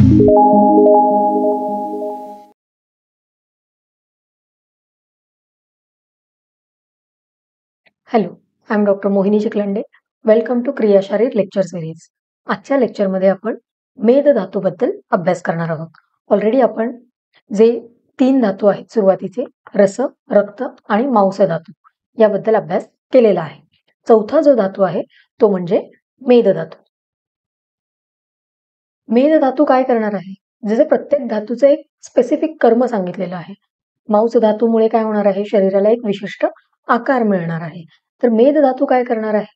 Hello, I am doctor Mohini Chikhalande. Welcome to क्रिया शारीर lecture series. आजच्या लेक्चरमध्ये आपण मेद धातूबद्दल अभ्यास करणार आहोत. ऑलरेडी आपण जे 3 धातू आहेत सुरुवातीचे, रस, रक्त आणि मांस धातू, याबद्दल अभ्यास केलेला आहे. चौथा जो धातू आहे तो म्हणजे मेद धातू. मेद धातू काय करणार आहे? जसे प्रत्येक धातूचं एक स्पेसिफिक कर्म सांगितलेलं आहे. मांस धातूमुळे काय होणार आहे? शरीराला एक विशिष्ट आकार मिळणार आहे. तर मेद धातू काय करणार आहे?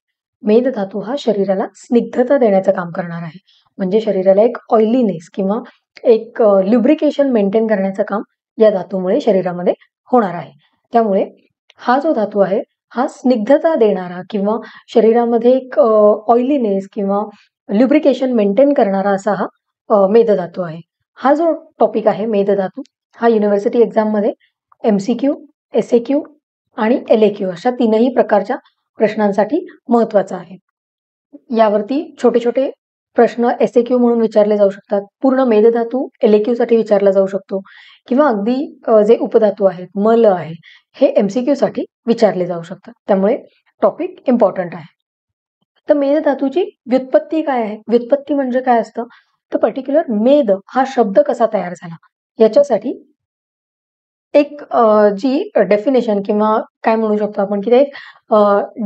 मेद धातू हा शरीराला स्निग्धता देण्याचं काम करणार आहे. म्हणजे शरीराला एक ऑइलीनेस किंवा एक ल्युब्रिकेशन मेंटेन करण्याचं काम या धातूमुळे शरीरामध्ये होणार आहे. त्यामुळे हा जो धातू आहे हा स्निग्धता देणारा किंवा शरीरामध्ये एक ऑइलीनेस किंवा ल्युब्रिकेशन मेंटेन करणारा असा हा मेद धातू आहे. हा जो टॉपिक आहे मेद धातू, हा युनिव्हर्सिटी एक्झाममध्ये MCQ, SAQ आणि LAQ अशा 3ही प्रकारच्या प्रश्नांसाठी महत्वाचा आहे. यावरती छोटे छोटे प्रश्न SAQ म्हणून विचारले जाऊ शकतात. पूर्ण मेद धातू LAQ साठी विचारला जाऊ शकतो किंवा अगदी जे उपधातू आहेत, मल आहे, हे MCQ साठी विचारले जाऊ शकतात. त्यामुळे टॉपिक इम्पॉर्टंट आहे. तर मेद धातूची व्युत्पत्ती काय आहे? व्युत्पत्ती म्हणजे काय असतं? तर पर्टिक्युलर मेद हा शब्द कसा तयार झाला याच्यासाठी एक जी डेफिनेशन किंवा काय म्हणू शकतो आपण की ते एक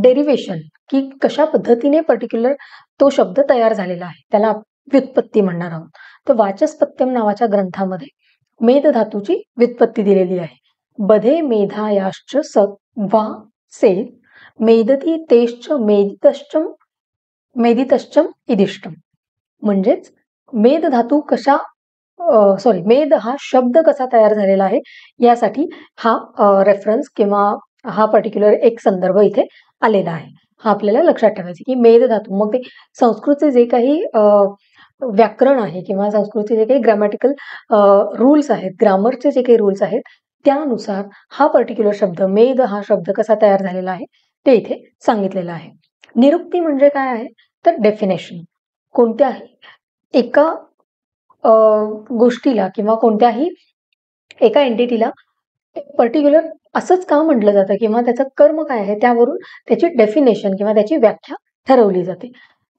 डेरिवेशन की कशा पद्धतीने पर्टिक्युलर तो शब्द तयार झालेला आहे त्याला व्युत्पत्ती म्हणणार आहोत. तर वाचस्पत्यम नावाच्या ग्रंथामध्ये मेद धातूची व्युत्पत्ती दिलेली आहे. बधे मेधायाश्च वा से मेदती तेश्च मेदितश्चम इदिष्टम. म्हणजेच मेद धातू कशा मेद हा शब्द कसा तयार झालेला आहे यासाठी हा रेफरन्स किंवा हा पर्टिक्युलर एक संदर्भ इथे आलेला आहे. हा आपल्याला लक्षात ठेवायचा की मेद धातू, मग ते संस्कृतचे जे काही व्याकरण आहे किंवा संस्कृतचे जे काही ग्रामॅटिकल रूल्स आहेत, ग्रामरचे जे काही रूल्स आहेत, त्यानुसार हा पर्टिक्युलर शब्द मेद हा शब्द कसा तयार झालेला आहे ते इथे सांगितलेलं आहे. निरुक्ती म्हणजे काय आहे? तर डेफिनेशन. कोणत्याही एका गोष्टीला किंवा कोणत्याही एका एंटिटीला पर्टिक्युलर असंच का म्हटलं जातं किंवा त्याचं कर्म काय आहे त्यावरून त्याची डेफिनेशन किंवा त्याची व्याख्या ठरवली जाते.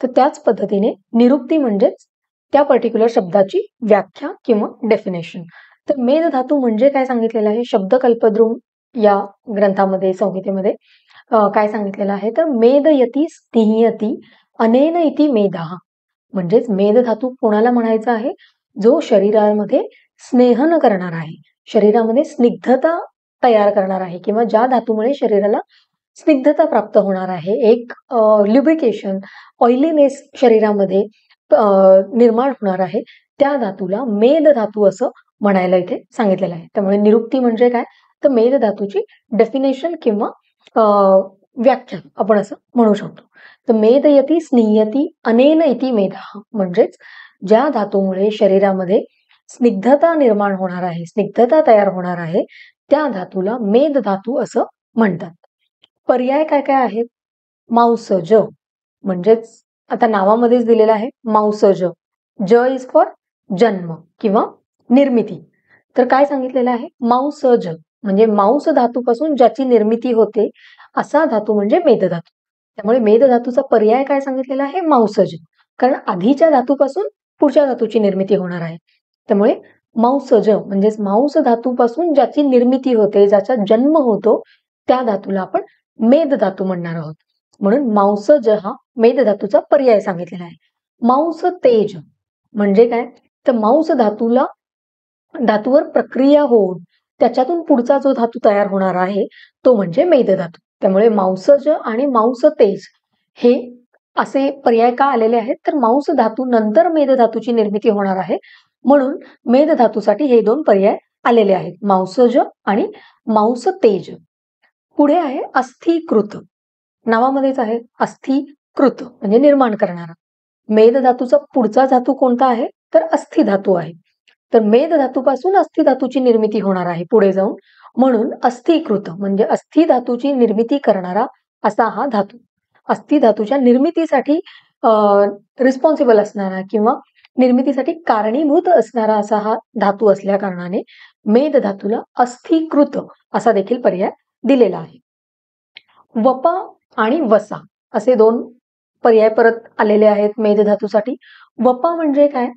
तर त्याच पद्धतीने निरुक्ती म्हणजेच त्या पर्टिक्युलर शब्दाची व्याख्या किंवा डेफिनेशन. तर मेद धातू म्हणजे काय सांगितलेलं आहे? शब्दकल्पद्रुम या ग्रंथामध्ये, संहितेमध्ये काय सांगितलेलं आहे? तर मेदयती स्निह्यती अनेन इति मेधाः. म्हणजेच मेद धातू कोणाला म्हणायचा आहे? जो शरीरामध्ये स्नेहन करणार आहे, शरीरामध्ये स्निग्धता तयार करणार आहे किंवा ज्या धातूमुळे शरीराला स्निग्धता प्राप्त होणार आहे, एक ल्युब्रिकेशन, ऑइलीनेस शरीरामध्ये निर्माण होणार आहे, त्या धातूला मेद धातू असं म्हणायला इथे सांगितलेलं आहे. त्यामुळे निरुक्ती म्हणजे काय? तर मेद धातूची डेफिनेशन किंवा व्याख्या आपण असं म्हणू शकतो. तर मेदयती स्निह्यती अनेन इति मेधाः. म्हणजेच ज्या धातूमुळे शरीरामध्ये स्निग्धता निर्माण होणार आहे, स्निग्धता तयार होणार आहे, त्या धातूला मेद धातू असं म्हणतात. पर्याय काय काय आहेत? मांसज, म्हणजेच आता नावामध्येच दिलेलं आहे मांसज. ज इज फॉर जन्म किंवा निर्मिती. तर काय सांगितलेलं आहे? मांसज म्हणजे मांस धातूपासून ज्याची निर्मिती होते असा धातू म्हणजे मेद धातू. त्यामुळे मेद धातूचा पर्याय काय सांगितलेला आहे? मांसज. कारण आधीच्या धातूपासून पुढच्या धातूची निर्मिती होणार आहे. त्यामुळे मांसज म्हणजेच मांस धातूपासून ज्याची निर्मिती होते, ज्याचा जन्म होतो, त्या धातूला आपण मेद धातू म्हणणार आहोत. म्हणून मांसज हा मेद धातूचा पर्याय सांगितलेला आहे. मांस तेज म्हणजे काय? तर मांस धातूवर प्रक्रिया होऊन त्याच्यातून पुढचा जो धातू तयार होणार आहे तो म्हणजे मेद धातू. त्यामुळे मांसज आणि मांस तेज हे असे पर्याय का आलेले आहेत? तर मांस धातू नंतर मेद धातूची निर्मिती होणार आहे, म्हणून मेद धातूसाठी हे 2 पर्याय आलेले आहेत, मांसज आणि मांस तेज. पुढे आहे अस्थिकृत. नावामध्येच आहे अस्थिकृत म्हणजे निर्माण करणारा. मेद धातूचा पुढचा धातू कोणता आहे? तर अस्थि धातू आहे. तर मेद धातूपासून अस्थि धातूची निर्मिती होणार आहे पुढे जाऊन, म्हणून अस्थिकृत म्हणजे अस्थि धातूची निर्मिती करणारा असा हा धातू. अस्थि धातूच्या निर्मितीसाठी रिस्पॉन्सिबल असणारा किंवा निर्मितीसाठी कारणीभूत असणारा असा हा धातू असल्या कारणाने मेद धातूला अस्थिकृत असा देखील पर्याय दिलेला आहे. वपा आणि वसा असे दोन पर्याय परत आलेले आहेत मेद धातूसाठी. वपा म्हणजे काय,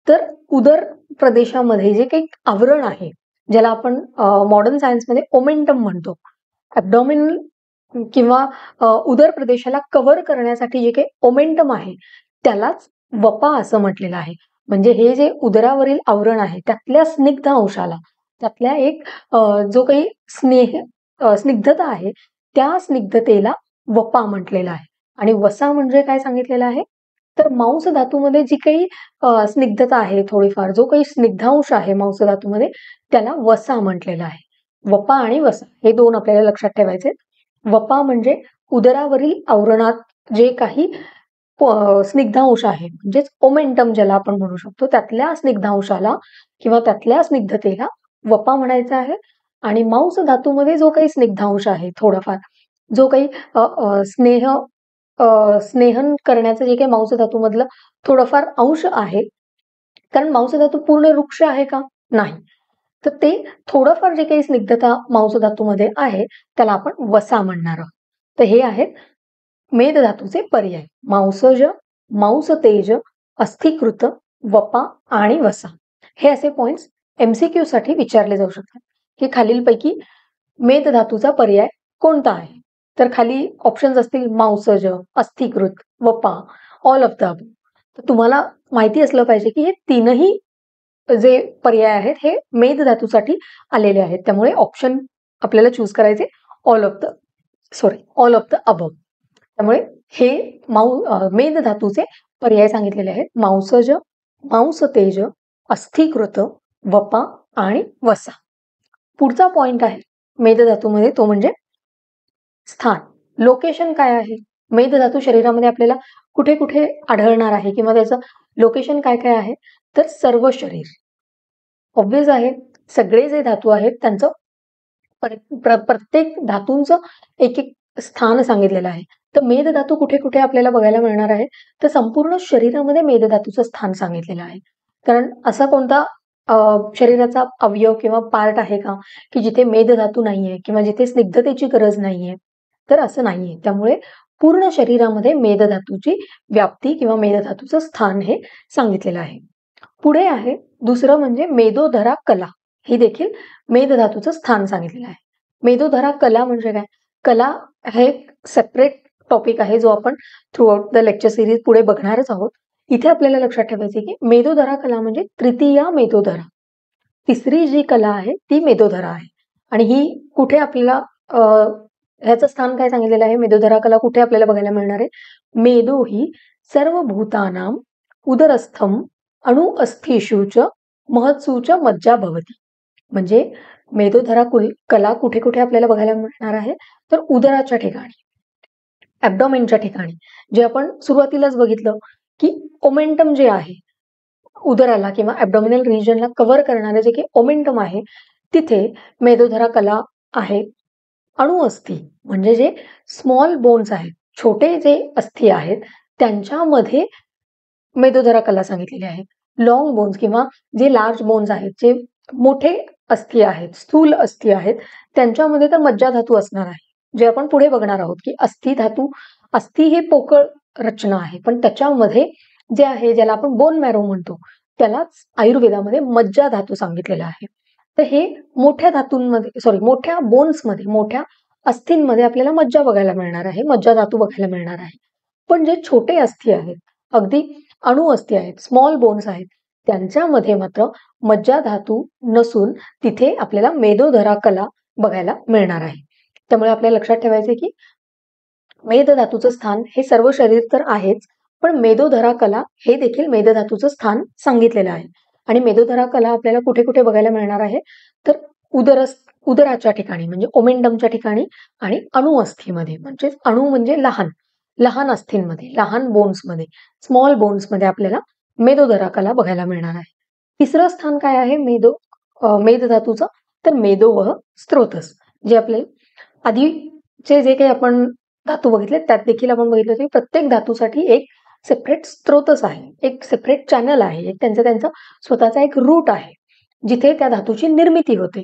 तर उदर प्रदेशामध्ये जे काही आवरण आहे, ज्याला आपण मॉडर्न सायन्समध्ये ओमेंटम म्हणतो, ॲब्डॉमिनल किंवा उदर प्रदेशाला कव्हर करण्यासाठी जे काही ओमेंटम आहे त्यालाच वपा असं म्हटलेलं आहे. म्हणजे हे जे उदरावरील आवरण आहे त्यातल्या स्निग्ध अंशाला, त्यातल्या एक जो काही स्निग्धता आहे त्या स्निग्धतेला वपा म्हटलेलं आहे. आणि वसा म्हणजे काय सांगितलेलं आहे, तर मांस धातूमध्ये जी काही स्निग्धता आहे, थोडीफार जो काही स्निग्धांश आहे मांस धातूमध्ये त्याला वसा म्हटलेलं आहे. वपा आणि वसा हे दोन आपल्याला लक्षात ठेवायचे. वपा म्हणजे उदरावरील आवरणात जे काही स्निग्धांश आहे, म्हणजेच ओमेंटम ज्याला आपण म्हणू शकतो, त्यातल्या स्निग्धांशाला किंवा त्यातल्या स्निग्धतेला वपा म्हणायचं आहे. आणि मांस धातूमध्ये जो काही स्निग्धांश आहे, थोडाफार जो काही स्नेहन करण्याचं जे काही मांस धातूमधलं थोडंफार अंश आहे, कारण मांस धातू पूर्ण वृक्ष आहे का, नाही, तर ते थोडंफार जे काही स्निग्धता मांस धातूमध्ये आहे त्याला आपण वसा म्हणणार आहोत. तर हे आहेत मेद धातूचे पर्याय: मांसज, मांस तेज, अस्थिकृत, वपा आणि वसा. हे असे पॉइंट्स MCQ साठी विचारले जाऊ शकतात की खालीलपैकी मेद धातूचा पर्याय कोणता आहे. तर खाली ऑप्शन्स असतील मांसज, अस्थिकृत, वपा, ऑल ऑफ द अबव. तर तुम्हाला माहिती असलं पाहिजे की हे तीनही जे पर्याय आहेत हे मेद धातूसाठी आलेले आहेत. त्यामुळे ऑप्शन आपल्याला चूज करायचे ऑल ऑफ द अबव. त्यामुळे हे मेद धातूचे पर्याय सांगितलेले आहेत: मांसज, मांस तेज, अस्थिकृत, वपा आणि वसा. पुढचा पॉइंट आहे मेद धातूमध्ये, तो म्हणजे स्थान, लोकेशन काय आहे. मेद धातू शरीरामध्ये आपल्याला कुठे कुठे आढळणार आहे किंवा त्याचं लोकेशन काय काय आहे, तर सर्व शरीर. ऑब्व्हियस आहे, सगळे जे धातू आहेत त्यांचं प्रत्येक धातूंचं एक एक स्थान सांगितलेलं आहे. तर मेद धातू कुठे कुठे आपल्याला बघायला मिळणार आहे, तर संपूर्ण शरीरामध्ये मेद धातूचं स्थान सांगितलेलं आहे. कारण असा कोणता शरीराचा अवयव किंवा पार्ट आहे का की जिथे मेद धातू नाहीये किंवा जिथे स्निग्धतेची गरज नाहीये, तर असं नाहीये. त्यामुळे पूर्ण शरीरामध्ये मेद धातूची व्याप्ती किंवा मेद धातूचं स्थान हे सांगितलेलं आहे. पुढे आहे दुसरं म्हणजे मेदोधरा कला. ही देखील मेद धातूचं स्थान सांगितलेलं आहे. मेदोधरा कला म्हणजे काय, कला हे एक सेपरेट टॉपिक आहे जो आपण through out the lecture series पुढे बघणारच आहोत. इथे आपल्याला लक्षात ठेवायचे की मेदोधरा कला म्हणजे तृतीया मेदोधरा, तिसरी जी कला आहे ती मेदोधरा आहे. आणि ही कुठे आपल्याला ह्याचं स्थान काय सांगितलेलं आहे, मेदोधरा कला कुठे आपल्याला बघायला मिळणार आहे, मेदो ही सर्व भूतानाम उदरस्थम अणु अस्थिषुच महत्सूच मज्जा भवती. म्हणजे मेदोधरा कला कुठे कुठे आपल्याला बघायला मिळणार आहे, तर उदराच्या ठिकाणी, ॲब्डॉमेनच्या ठिकाणी, जे आपण सुरुवातीलाच बघितलं की ओमेंटम जे आहे उदराला किंवा ॲब्डॉमिनल रिजनला कव्हर करणारे जे काही ओमेंटम आहे तिथे मेदोधरा कला आहे. अणुअस्थी म्हणजे जे स्मॉल बोन्स आहेत, छोटे जे अस्थी आहेत त्यांच्यामध्ये मेदोधरा कला सांगितलेली आहे. लॉंग बोन्स किंवा जे लार्ज बोन्स आहेत, जे मोठे अस्थी आहेत, स्थूल अस्थी आहेत, त्यांच्यामध्ये तर मज्जा धातू असणार आहे, जे आपण पुढे बघणार आहोत की अस्थी ही पोकळ रचना आहे, पण त्याच्यामध्ये जे आहे ज्याला आपण बोन मॅरो म्हणतो त्यालाच आयुर्वेदामध्ये मज्जा धातू सांगितलेला आहे. तर हे मोठ्या धातूंमध्ये मोठ्या बोन्समध्ये, मोठ्या अस्थींमध्ये आपल्याला मज्जा बघायला मिळणार आहे, मज्जा धातू बघायला मिळणार आहे. पण जे छोटे अस्थी आहेत, अगदी अणुअस्थी आहेत, स्मॉल बोन्स आहेत, त्यांच्यामध्ये मात्र मज्जा धातू नसून तिथे आपल्याला मेदोधरा कला बघायला मिळणार आहे. त्यामुळे आपल्याला लक्षात ठेवायचे की मेद धातूचं स्थान हे सर्व शरीर तर आहेच, पण मेदोधरा कला हे देखील मेद धातूचं स्थान सांगितलेलं आहे. आणि मेदोधरा कला आपल्याला कुठे कुठे बघायला मिळणार आहे, तर उदराच्या ठिकाणी म्हणजे ओमेंडमच्या ठिकाणी आणि अणुअस्थीमध्ये, म्हणजे अणु म्हणजे लहान लहान अस्थींमध्ये, लहान बोन्समध्ये, स्मॉल बोन्समध्ये आपल्याला मेदोधरा कला बघायला मिळणार आहे. तिसरं स्थान काय आहे मेद धातूचं, तर मेदोवह स्त्रोतस. जे आपले आधीचे जे काही आपण धातू बघितले त्यात देखील आपण बघितलं की प्रत्येक धातूसाठी एक सेपरेट स्त्रोतच आहे, एक सेपरेट चॅनल आहे, एक त्यांचा स्वतःचा एक रूट आहे जिथे त्या धातूची निर्मिती होते.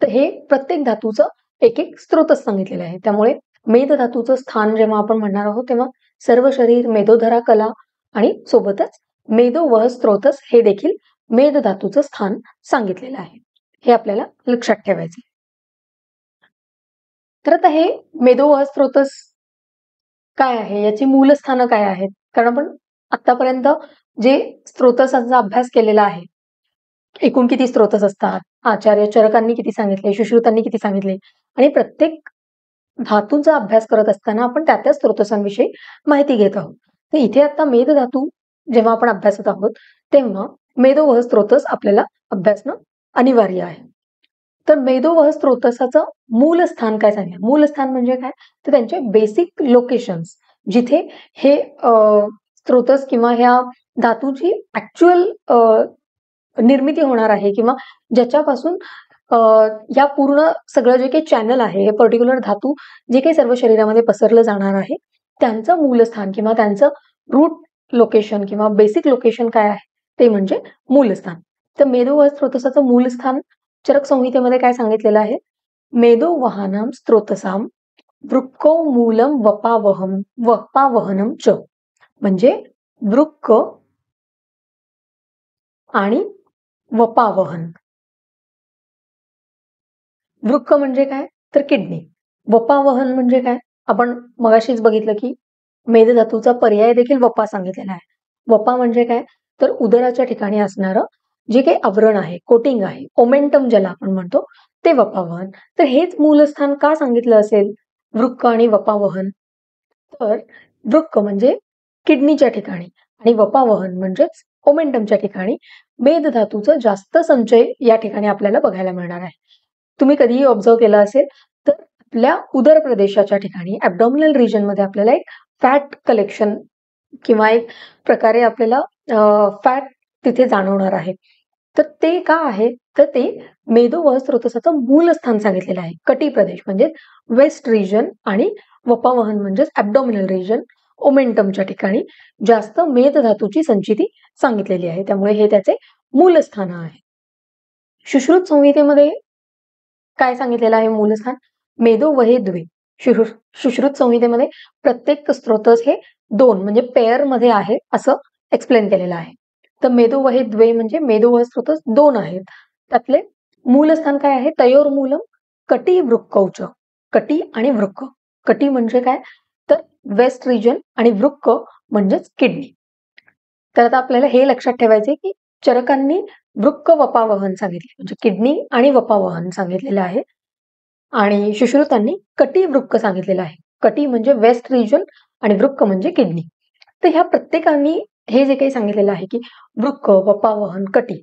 तर हे प्रत्येक धातूचं एक एक स्त्रोतच सांगितलेलं आहे. त्यामुळे मेद धातूचं स्थान जेव्हा आपण म्हणणार आहोत तेव्हा सर्व शरीर, मेदोधरा कला आणि सोबतच मेदोवह स्त्रोतस हे देखील मेद धातूचं स्थान सांगितलेलं आहे. हे आपल्याला लक्षात ठेवायचं. तर आता हे मेदोवह स्त्रोतस काय आहे, याची मूलस्थानं काय आहेत? कारण आपण आतापर्यंत जे स्त्रोतसांचा अभ्यास केलेला आहे, एकूण किती स्त्रोतस असतात, आचार्य चरकांनी किती सांगितले, सुश्रुतांनी किती सांगितले आणि प्रत्येक धातूंचा अभ्यास करत असताना आपण त्या स्त्रोतसांविषयी माहिती घेत आहोत. तर इथे आता मेद धातू जेव्हा आपण अभ्यासत आहोत तेव्हा मेदोवह स्त्रोतस आपल्याला अभ्यासणं अनिवार्य आहे. तर मेदोवह स्त्रोतसाचं मूल स्थान काय सांगा? मूल स्थान म्हणजे काय? तर त्यांचे बेसिक लोकेशन्स जिथे हे स्त्रोतस किंवा ह्या धातूची ऍक्च्युअल निर्मिती होणार आहे किंवा ज्याच्यापासून या पूर्ण सगळं जे काही चॅनल आहे, हे पर्टिक्युलर धातू जे काही सर्व शरीरामध्ये पसरलं जाणार आहे त्यांचं मूलस्थान किंवा त्यांचं रूट लोकेशन किंवा बेसिक लोकेशन काय आहे ते म्हणजे मूलस्थान. तर मेदोवह स्त्रोतसाचं मूलस्थान चरक संहितेमध्ये काय सांगितलेलं आहे? मेदोवहानाम स्त्रोतसाम वृक्को मूलम वपावहनम च, म्हणजे वृक्क आणि वपावहन. वृक्क म्हणजे काय? तर किडनी. वपावहन म्हणजे काय? आपण मगाशीच बघितलं की मेदधातूचा पर्याय देखील वपा सांगितलेला आहे. वपा म्हणजे काय? तर उदराच्या ठिकाणी असणारं जे काही आवरण आहे, कोटिंग आहे, ओमेंटम ज्याला आपण म्हणतो ते वपावहन. तर हेच मूलस्थान का सांगितलं असेल वृक्क आणि वपावहन? तर वृक्क म्हणजे किडनीच्या ठिकाणी आणि वपावहन म्हणजेच ओमेंटमच्या ठिकाणी मेदधातूचं जास्त संचय या ठिकाणी आपल्याला बघायला मिळणार आहे. तुम्ही कधीही ऑब्झर्व केलं असेल तर आपल्या उदर प्रदेशाच्या ठिकाणी ऍब्डॉमिनल रिजन मध्ये आपल्याला एक फॅट कलेक्शन किंवा एक प्रकारे आपल्याला फॅट तिथे जाणवणार आहे. तर ते का आहे? तर ते मेदोवह स्त्रोतसाचं मूलस्थान सांगितलेलं आहे. कटी प्रदेश म्हणजे वेस्ट रिजन आणि वपावहन म्हणजेच ऍब्डॉमिनल रिजन ओमेंटमच्या ठिकाणी जास्त मेदधातूची संचिती सांगितलेली आहे. त्यामुळे हे त्याचे मूलस्थान आहे. सुश्रुत संहितेमध्ये काय सांगितलेलं आहे मूलस्थान? मेदोवहे द्वे. सुश्रुत संहितेमध्ये प्रत्येक स्त्रोतस हे 2 म्हणजे पेअर मध्ये आहे असं एक्सप्लेन केलेलं आहे. तर मेदोवहे द्वे म्हणजे मेदोवह स्त्रोतस 2 आहेत. त्यातले मूलस्थान काय आहे? तयोर मूलम कटी वृक्कौच. कटी आणि वृक्क. कटी म्हणजे काय? तर वेस्ट रिजन आणि वृक्क म्हणजेच किडनी. तर आता आपल्याला हे लक्षात ठेवायचे की चरकांनी वृक्क वपावहन सांगितले म्हणजे किडनी आणि वपावहन सांगितलेलं आहे आणि सुश्रुतांनी कटी वृक्क सांगितलेलं आहे. कटी म्हणजे वेस्ट रिजन आणि वृक्क म्हणजे किडनी. तर ह्या प्रत्येकाने हे जे काही सांगितलेलं आहे की वृक्क, वपावहन, कटी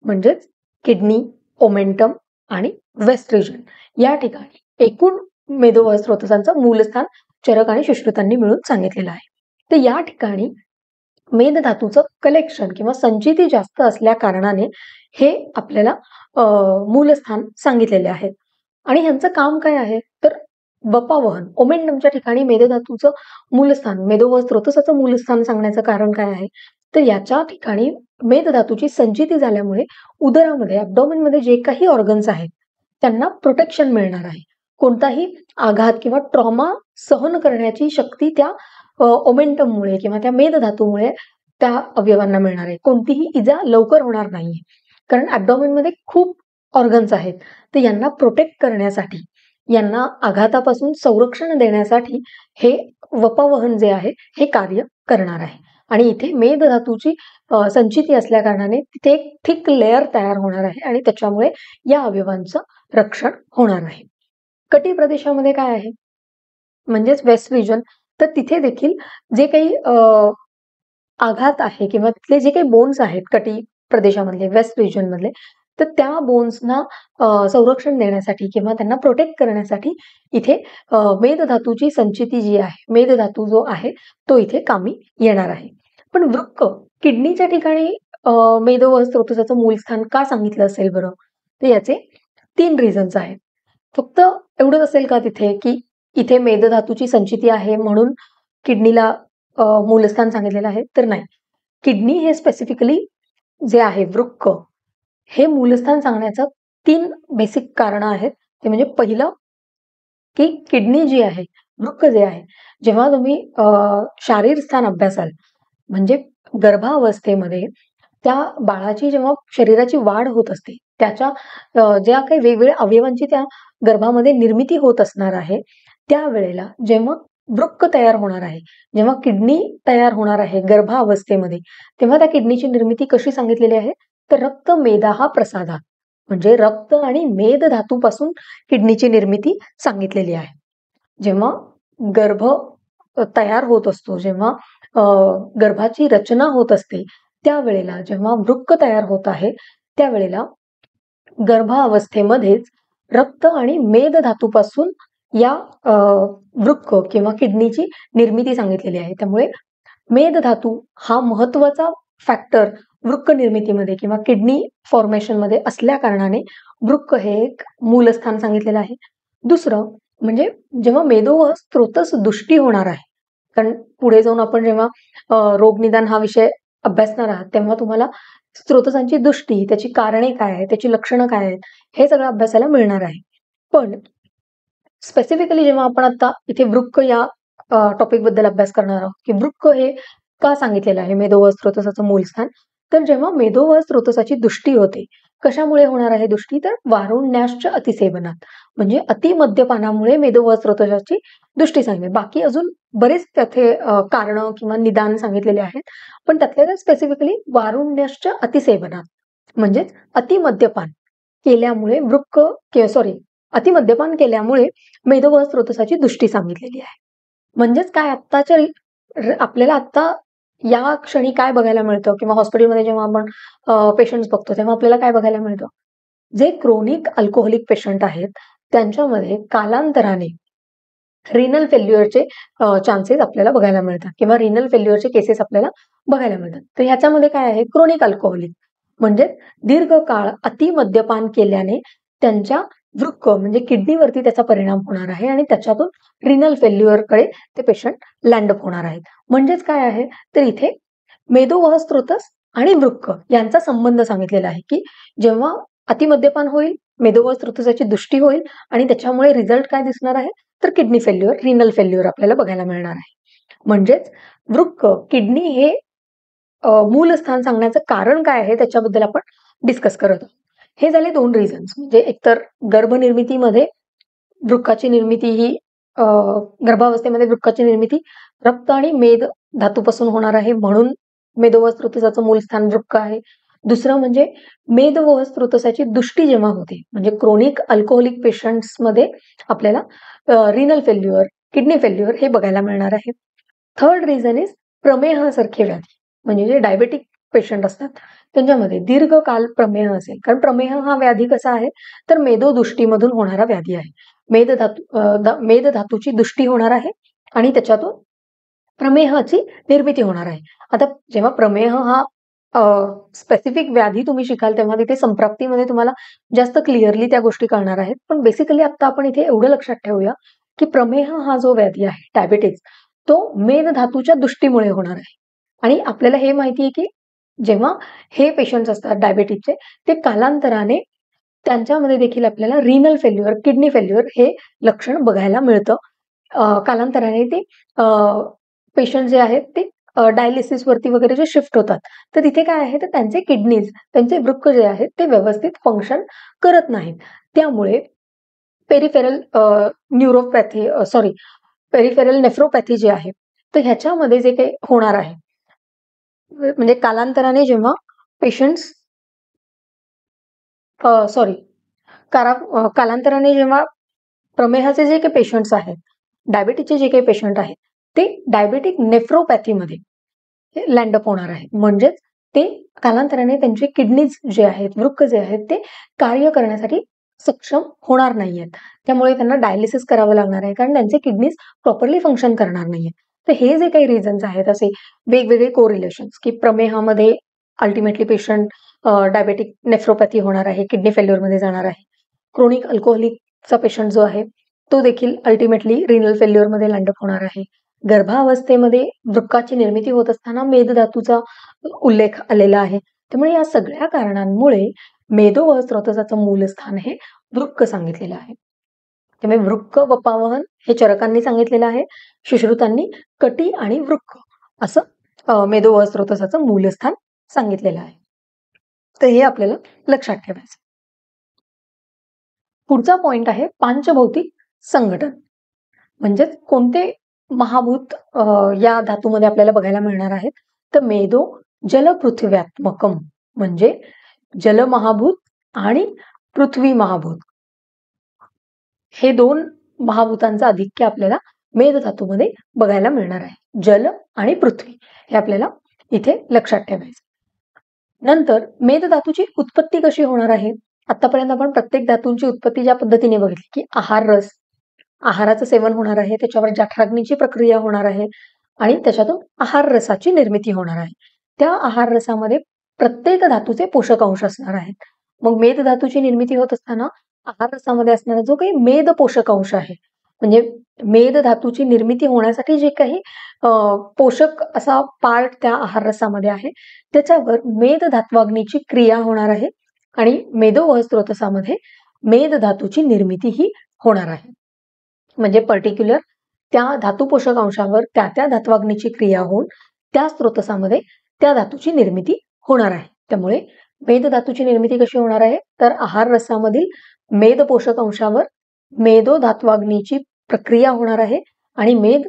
म्हणजेच किडनी, ओमेंटम आणि वेस्ट रिजन या ठिकाणी एकूण मेदोवह स्त्रोतसांचं मूलस्थान चरक आणि सुश्रुतांनी मिळून सांगितलेलं आहे. तर या ठिकाणी मेदधातूचं कलेक्शन किंवा संचिती जास्त असल्या कारणाने हे आपल्याला मूलस्थान सांगितलेले आहेत. आणि ह्यांचं काम काय आहे? तर वपावहन ओमेंटमच्या ठिकाणी मेदधातूचं मूलस्थान, मेदोवह स्त्रोतसाचं मूलस्थान सांगण्याचं कारण काय आहे? तर याच्या ठिकाणी मेदधातूची संचिती झाल्यामुळे उदरामध्ये ऍब्डॉमिन मध्ये जे काही ऑर्गन्स आहेत त्यांना प्रोटेक्शन मिळणार आहे. कोणताही आघात किंवा ट्रॉमा सहन करण्याची शक्ती त्या ओमेंटममुळे किंवा त्या मेदधातूमुळे त्या अवयवांना मिळणार आहे. कोणतीही इजा लवकर होणार नाहीये. कारण ऍब्डॉमिन मध्ये खूप ऑर्गन्स आहेत. तर यांना प्रोटेक्ट करण्यासाठी, यांना आघातापासून संरक्षण देण्यासाठी हे वपावहन जे आहे हे कार्य करणार आहे. आणि इथे मेदधातूची संचिती असल्या कारणाने तिथे एक थिक लेअर तयार होणार आहे आणि त्याच्यामुळे या अवयवांचं रक्षण होणार आहे. कटी प्रदेशामध्ये काय आहे? म्हणजेच वेस्ट रिजन. तर तिथे देखील जे काही आघात आहे किंवा तिथले जे काही बोन्स आहेत कटी प्रदेशामधले, वेस्ट रिजन मधले, तर त्या बोन्सना संरक्षण देण्यासाठी किंवा त्यांना प्रोटेक्ट करण्यासाठी इथे मेदधातूची संचिती जी आहे, मेदधातू जो आहे तो इथे कामी येणार आहे. पण वृक्क, किडनीच्या ठिकाणी मेदोवह स्त्रोतसाचं मूलस्थान का सांगितलं असेल बरं? तर याचे 3 रिझन्स आहेत. फक्त एवढंच असेल का तिथे की इथे मेदधातूची संचिती आहे म्हणून किडनीला मूलस्थान सांगितलेलं आहे तर नाही. किडनी हे स्पेसिफिकली जे आहे वृक्क हे मूलस्थान सांगण्याचं 3 बेसिक कारणं आहेत. ते म्हणजे पहिलं की किडनी जी आहे, वृक्क जे आहे, जेव्हा तुम्ही शारीर स्थान अभ्यासाल म्हणजे गर्भावस्थेमध्ये त्या बाळाची जेव्हा शरीराची वाढ होत असते, त्याच्या ज्या काही वेगवेगळ्या अवयवांची त्या गर्भामध्ये निर्मिती होत असणार आहे, त्यावेळेला जेव्हा वृक्क तयार होणार आहे, जेव्हा किडनी तयार होणार आहे गर्भावस्थेमध्ये, तेव्हा त्या किडनीची निर्मिती कशी सांगितलेली आहे? तर रक्त मेदाहा प्रसादा म्हणजे रक्त आणि मेद धातूपासून किडनीची निर्मिती सांगितलेली आहे. जेव्हा गर्भ तयार होत असतो, जेव्हा गर्भाची रचना होत असते, त्यावेळेला जेव्हा वृक्क तयार होत आहे, त्यावेळेला गर्भावस्थेमध्येच रक्त आणि मेद धातूपासून या वृक्क किंवा किडनीची निर्मिती सांगितलेली आहे. त्यामुळे मेद धातू हा महत्वाचा फॅक्टर वृक्क निर्मितीमध्ये किंवा किडनी फॉर्मेशनमध्ये असल्या कारणाने वृक्क हे एक मूलस्थान सांगितलेलं आहे. दुसरं म्हणजे जेव्हा मेदो व स्त्रोतस दुष्टी होणार आहे, कारण पुढे जाऊन आपण जेव्हा रोगनिदान हा विषय अभ्यासणार आहात, तेव्हा तुम्हाला स्त्रोतसांची दृष्टी, त्याची कारणे काय आहेत, त्याची लक्षणं काय आहेत, हे सगळं अभ्यासायला मिळणार आहे. पण स्पेसिफिकली जेव्हा आपण आता इथे वृक्क या टॉपिक बद्दल अभ्यास करणार आहोत, की वृक्क हे का सांगितलेलं आहे मेदो व स्त्रोतसाचं मूलस्थान, तर जेव्हा मेदो व स्त्रोतसाची दृष्टी होते, कशामुळे होणार आहे दृष्टी? तर वारुण्याश्च अतिसेवनात म्हणजे अतिमद्यपानामुळे मेदो व स्त्रोतसाची दृष्टी सांगितली. बाकी अजून बरेच त्याचे कारणं किंवा निदान सांगितलेले आहेत, पण त्यातल्या स्पेसिफिकली वारुण्याश्च अतिसेवनात म्हणजेच अतिमद्यपान केल्यामुळे वृक्क अतिमद्यपान केल्यामुळे मेदो व स्त्रोतसाची दृष्टी सांगितलेली आहे. म्हणजेच काय आपल्याला आता या क्षणी काय बघायला मिळतं किंवा हॉस्पिटलमध्ये जेव्हा आपण पेशंट्स बघतो तेव्हा आपल्याला काय बघायला मिळतं? जे क्रोनिक अल्कोहोलिक पेशंट आहेत त्यांच्यामध्ये कालांतराने रिनल फेल्युअरचे चान्सेस आपल्याला बघायला मिळतात किंवा रिनल फेल्युअरचे केसेस आपल्याला बघायला मिळतात. तर ह्याच्यामध्ये काय आहे? क्रोनिक अल्कोहोलिक म्हणजे दीर्घकाळ अतिमद्यपान केल्याने त्यांच्या वृक्क म्हणजे किडनीवरती त्याचा परिणाम होणार आहे आणि त्याच्यातून रिनल फेल्युअरकडे ते पेशंट लँडअप होणार आहेत. म्हणजेच काय आहे? तर इथे मेदोवह स्त्रोतस आणि वृक्क यांचा संबंध सांगितलेला आहे, की जेव्हा अतिमद्यपान होईल, मेदोवह स्त्रोतसाची दृष्टी होईल आणि त्याच्यामुळे रिझल्ट काय दिसणार आहे? तर किडनी फेल्युअर, रिनल फेल्युअर आपल्याला बघायला मिळणार आहे. म्हणजेच वृक्क, किडनी हे मूलस्थान सांगण्याचं कारण काय आहे त्याच्याबद्दल आपण डिस्कस करत आहोत. हे झाले 2 रिझन्स म्हणजे एकतर गर्भनिर्मितीमध्ये वृक्काची निर्मिती ही गर्भावस्थेमध्ये वृक्काची निर्मिती रक्त आणि मेद धातूपासून होणार आहे म्हणून मेदो व स्त्रोतसाचं मूलस्थान वृक्क आहे. दुसरं म्हणजे मेद व स्त्रोतसाची दृष्टी जेव्हा होते म्हणजे क्रोनिक अल्कोहोलिक पेशंट्समध्ये आपल्याला रिनल फेल्युअर, किडनी फेल्युअर हे बघायला मिळणार आहे. थर्ड रिझन इज प्रमेहासारखे व्याधी म्हणजे जे डायबेटिक पेशंट असतात त्यांच्यामध्ये दीर्घकाल प्रमेह असेल, कारण प्रमेह हा व्याधी कसा आहे तर मेदोदृष्टीमधून होणारा व्याधी आहे. मेद धातूची दृष्टी होणार आहे आणि त्याच्यातून प्रमेहाची निर्मिती होणार आहे. आता जेव्हा प्रमेह हा स्पेसिफिक व्याधी तुम्ही शिकाल तेव्हा तिथे संप्राप्तीमध्ये तुम्हाला जास्त क्लिअरली त्या गोष्टी कळणार आहेत. पण बेसिकली आता आपण इथे एवढं लक्षात ठेवूया की प्रमेह हा जो व्याधी आहे डायबिटीज तो मेद धातूच्या दृष्टीमुळे होणार आहे. आणि आपल्याला हे माहिती आहे की जेव्हा हे पेशंट्स असतात डायबिटीजचे ते कालांतराने त्यांच्यामध्ये देखील आपल्याला रिनल फेल्युअर, किडनी फेल्युअर हे लक्षण बघायला मिळतं. कालांतराने ते पेशंट जे आहेत ते डायलिसिस वरती वगैरे जे शिफ्ट होतात तर तिथे काय आहे तर त्यांचे किडनीज, त्यांचे वृक्क जे आहेत ते व्यवस्थित फंक्शन करत नाहीत. त्यामुळे पेरिफेरल पेरिफेरल नेफ्रोपॅथी जे आहे तर ह्याच्यामध्ये जे काही होणार आहे म्हणजे कालांतराने जेव्हा पेशंट्स कालांतराने जेव्हा प्रमेहाचे जे काही पेशंट्स आहेत, डायबिटीजचे जे काही पेशंट आहेत ते डायबेटिक नेफ्रोपॅथीमध्ये लँडअप होणार आहे. म्हणजेच ते कालांतराने त्यांचे किडनीज जे आहेत, वृक्क जे आहेत ते कार्य करण्यासाठी सक्षम होणार नाहीयेत. त्यामुळे त्यांना डायलिसिस करावं लागणार आहे कारण त्यांचे किडनीज प्रॉपरली फंक्शन करणार नाहीयेत. तर हे जे काही रिझन्स आहेत असे वेगवेगळे कोरिलेशन्स की प्रमेहामध्ये अल्टिमेटली पेशंट डायबेटिक नेफ्रोपॅथी होणार आहे, किडनी फेल्युअरमध्ये जाणार आहे. क्रोनिक अल्कोहोलिकचा पेशंट जो आहे तो देखील अल्टिमेटली रिनल फेल्युअरमध्ये लँडअप होणार आहे. गर्भावस्थेमध्ये वृक्काची निर्मिती होत असताना मेदधातूचा उल्लेख आलेला आहे. त्यामुळे या सगळ्या कारणांमुळे मेदोवह स्रोतसाचं मूलस्थान हे वृक्क सांगितलेलं आहे. त्यामुळे वृक्क व पावहन हे चरकांनी सांगितलेलं आहे. सुश्रुतांनी कटी आणि वृक्क असं मेदोवह स्रोतसाचं मूलस्थान सांगितलेलं आहे. तर हे आपल्याला लक्षात ठेवायचं. पुढचा पॉइंट आहे पांचभौतिक संघटन. म्हणजेच कोणते महाभूत या धातूमध्ये आपल्याला बघायला मिळणार आहेत. तर मेदो जलपृथ्व्यात्मकम म्हणजे जल महाभूत आणि पृथ्वी महाभूत हे दोन महाभूतांचं आधिक्य आपल्याला मेद धातूमध्ये बघायला मिळणार आहे. जल आणि पृथ्वी हे आपल्याला इथे लक्षात ठेवायचं. नंतर मेद धातूची उत्पत्ती कशी होणार आहे. आतापर्यंत आपण प्रत्येक धातूंची उत्पत्ती ज्या पद्धतीने बघितली की आहार रस, आहाराचं सेवन होणार आहे, त्याच्यावर जठराग्नीची प्रक्रिया होणार आहे आणि त्याच्यातून आहार रसाची निर्मिती होणार आहे. त्या आहार रसामध्ये प्रत्येक धातूचे पोषक अंश असणार आहेत. मग मेद धातूची निर्मिती होत असताना आहार रसामध्ये असणारा जो काही मेद पोषक अंश आहे, म्हणजे मेद धातूची निर्मिती होण्यासाठी जे काही पोषक असा पार्ट त्या आहार रसामध्ये आहे, त्याच्यावर मेद धात्वाग्नीची क्रिया होणार आहे आणि मेदोवह स्रोतसामध्ये मेद धातूची निर्मिती ही होणार आहे. म्हणजे पर्टिक्युलर त्या धातू पोषक अंशावर त्या धात्वाग्नीची क्रिया होऊन त्या स्रोतसामध्ये त्या धातूची निर्मिती होणार आहे. त्यामुळे मेद धातूची निर्मिती कशी होणार आहे. तर आहार रसामधील मेद पोषक अंशावर मेदो धात्वाग्नीची प्रक्रिया होणार आहे आणि मेद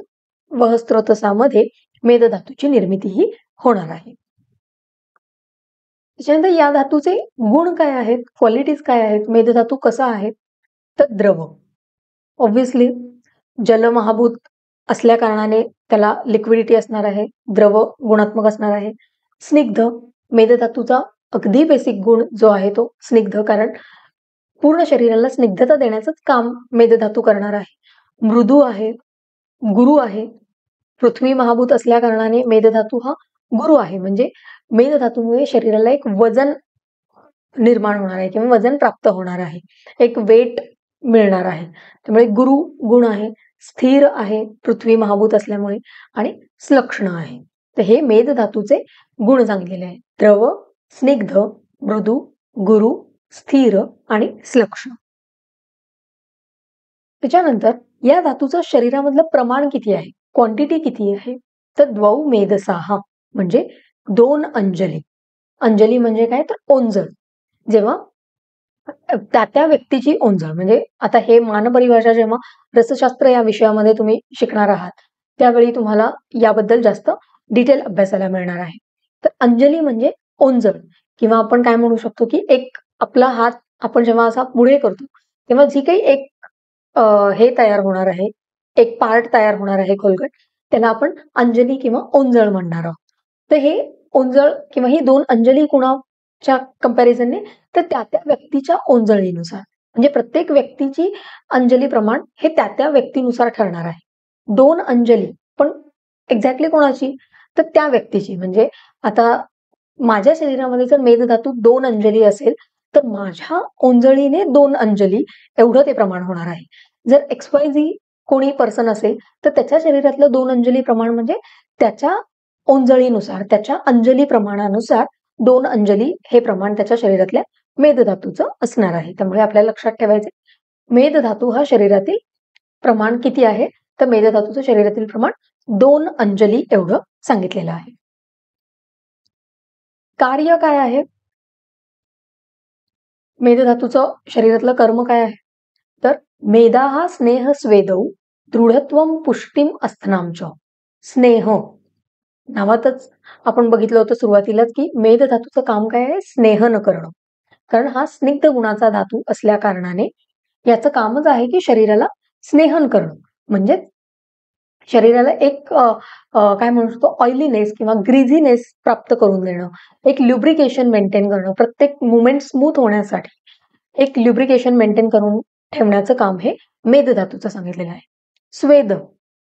वह स्रोतसामध्ये मेद धातूची निर्मिती ही होणार आहे. त्याच्यानंतर या धातूचे गुण काय आहेत, क्वालिटीज काय आहेत, मेद धातू कसा आहे. तर द्रव, ऑब्व्हियसली जल महाभूत असल्या कारणाने त्याला लिक्विडिटी असणार आहे, द्रव गुणात्मक असणार आहे. स्निग्ध, मेद धातूचा अगदी बेसिक गुण जो आहे तो स्निग्ध, कारण पूर्ण शरीराला स्निग्धता देण्याचंच काम मेद धातू करणार आहे. मृदू आहे, गुरु आहे. पृथ्वी महाभूत असल्या कारणाने मेद धातू हा गुरु आहे, म्हणजे मेद धातूमुळे शरीराला एक वजन निर्माण होणार आहे किंवा वजन प्राप्त होणार आहे, एक वेट मिळणार आहे. त्यामुळे गुरु गुण आहे, स्थिर आहे पृथ्वी महाभूत असल्यामुळे आणि श्लक्ष्ण आहे. तर हे मेद धातूचे गुण सांगितलेले आहेत. द्रव, स्निग्ध, मृदू, गुरु, स्थिर आणि श्लक्ष्ण. त्याच्यानंतर या धातूचं शरीरामधलं प्रमाण किती आहे, क्वांटिटी किती आहे. तर द्वौ मेदसाहा म्हणजे 2 अंजली. अंजली म्हणजे काय, तर ओंजळ. जेव्हा त्या व्यक्तीची ओंजळ, म्हणजे आता हे मानपरिभाषा जेव्हा रसशास्त्र या विषयामध्ये तुम्ही शिकणार आहात त्यावेळी तुम्हाला याबद्दल जास्त डिटेल अभ्यासाला मिळणार आहे. तर अंजली म्हणजे ओंजळ, किंवा आपण काय म्हणू शकतो की एक आपला हात आपण जेव्हा असा पुढे करतो तेव्हा जी काही एक हे तयार होणार आहे, एक पार्ट तयार होणार आहे खोलगट, त्याला आपण अंजली किंवा ओंजळ म्हणणार आहोत. तर हे ओंजळ किंवा ही 2 अंजली कुणाच्या कंपॅरिझनने, तर त्या व्यक्तीच्या ओंजळीनुसार, म्हणजे प्रत्येक व्यक्तीची अंजली प्रमाण हे त्या व्यक्तीनुसार ठरणार आहे. 2 अंजली पण एक्झॅक्टली कोणाची, तर त्या व्यक्तीची. म्हणजे आता माझ्या शरीरामध्ये जर मेद धातू 2 अंजली असेल तर माझ्या ओंजळीने 2 अंजली एवढं ते प्रमाण होणार आहे. जर XYZ कोणी पर्सन असेल तर त्याच्या शरीरातलं 2 अंजली प्रमाण म्हणजे त्याच्या ओंजळीनुसार, त्याच्या अंजली प्रमाणानुसार 2 अंजली हे प्रमाण त्याच्या शरीरातल्या मेद धातूचं असणार आहे. त्यामुळे आपल्याला लक्षात ठेवायचे मेद धातू हा शरीरातील प्रमाण किती आहे, तर मेद धातूचं शरीरातील प्रमाण 2 अंजली एवढं सांगितलेलं आहे. कार्य काय आहे, मेद धातूचं शरीरातलं कर्म काय आहे, तर मेदा हा स्नेह स्वेदौ दृढत्वम पुष्टिम अस्थनांच. स्नेह नावातच आपण बघितलं होतं सुरुवातीलाच की मेद धातूचं काम काय आहे, स्नेहन करणं. कारण हा स्निग्ध गुणाचा धातू असल्या कारणाने याचं कामच आहे की शरीराला स्नेहन करणं, म्हणजे शरीराला एक काय म्हणू शकतो ऑइलीनेस किंवा ग्रीझीनेस प्राप्त करून देणं, एक ल्युब्रिकेशन मेंटेन करणं, प्रत्येक मुवमेंट स्मूथ होण्यासाठी एक ल्युब्रिकेशन मेंटेन करून ठेवण्याचं काम हे मेद धातूचं सांगितलेलं आहे. स्वेद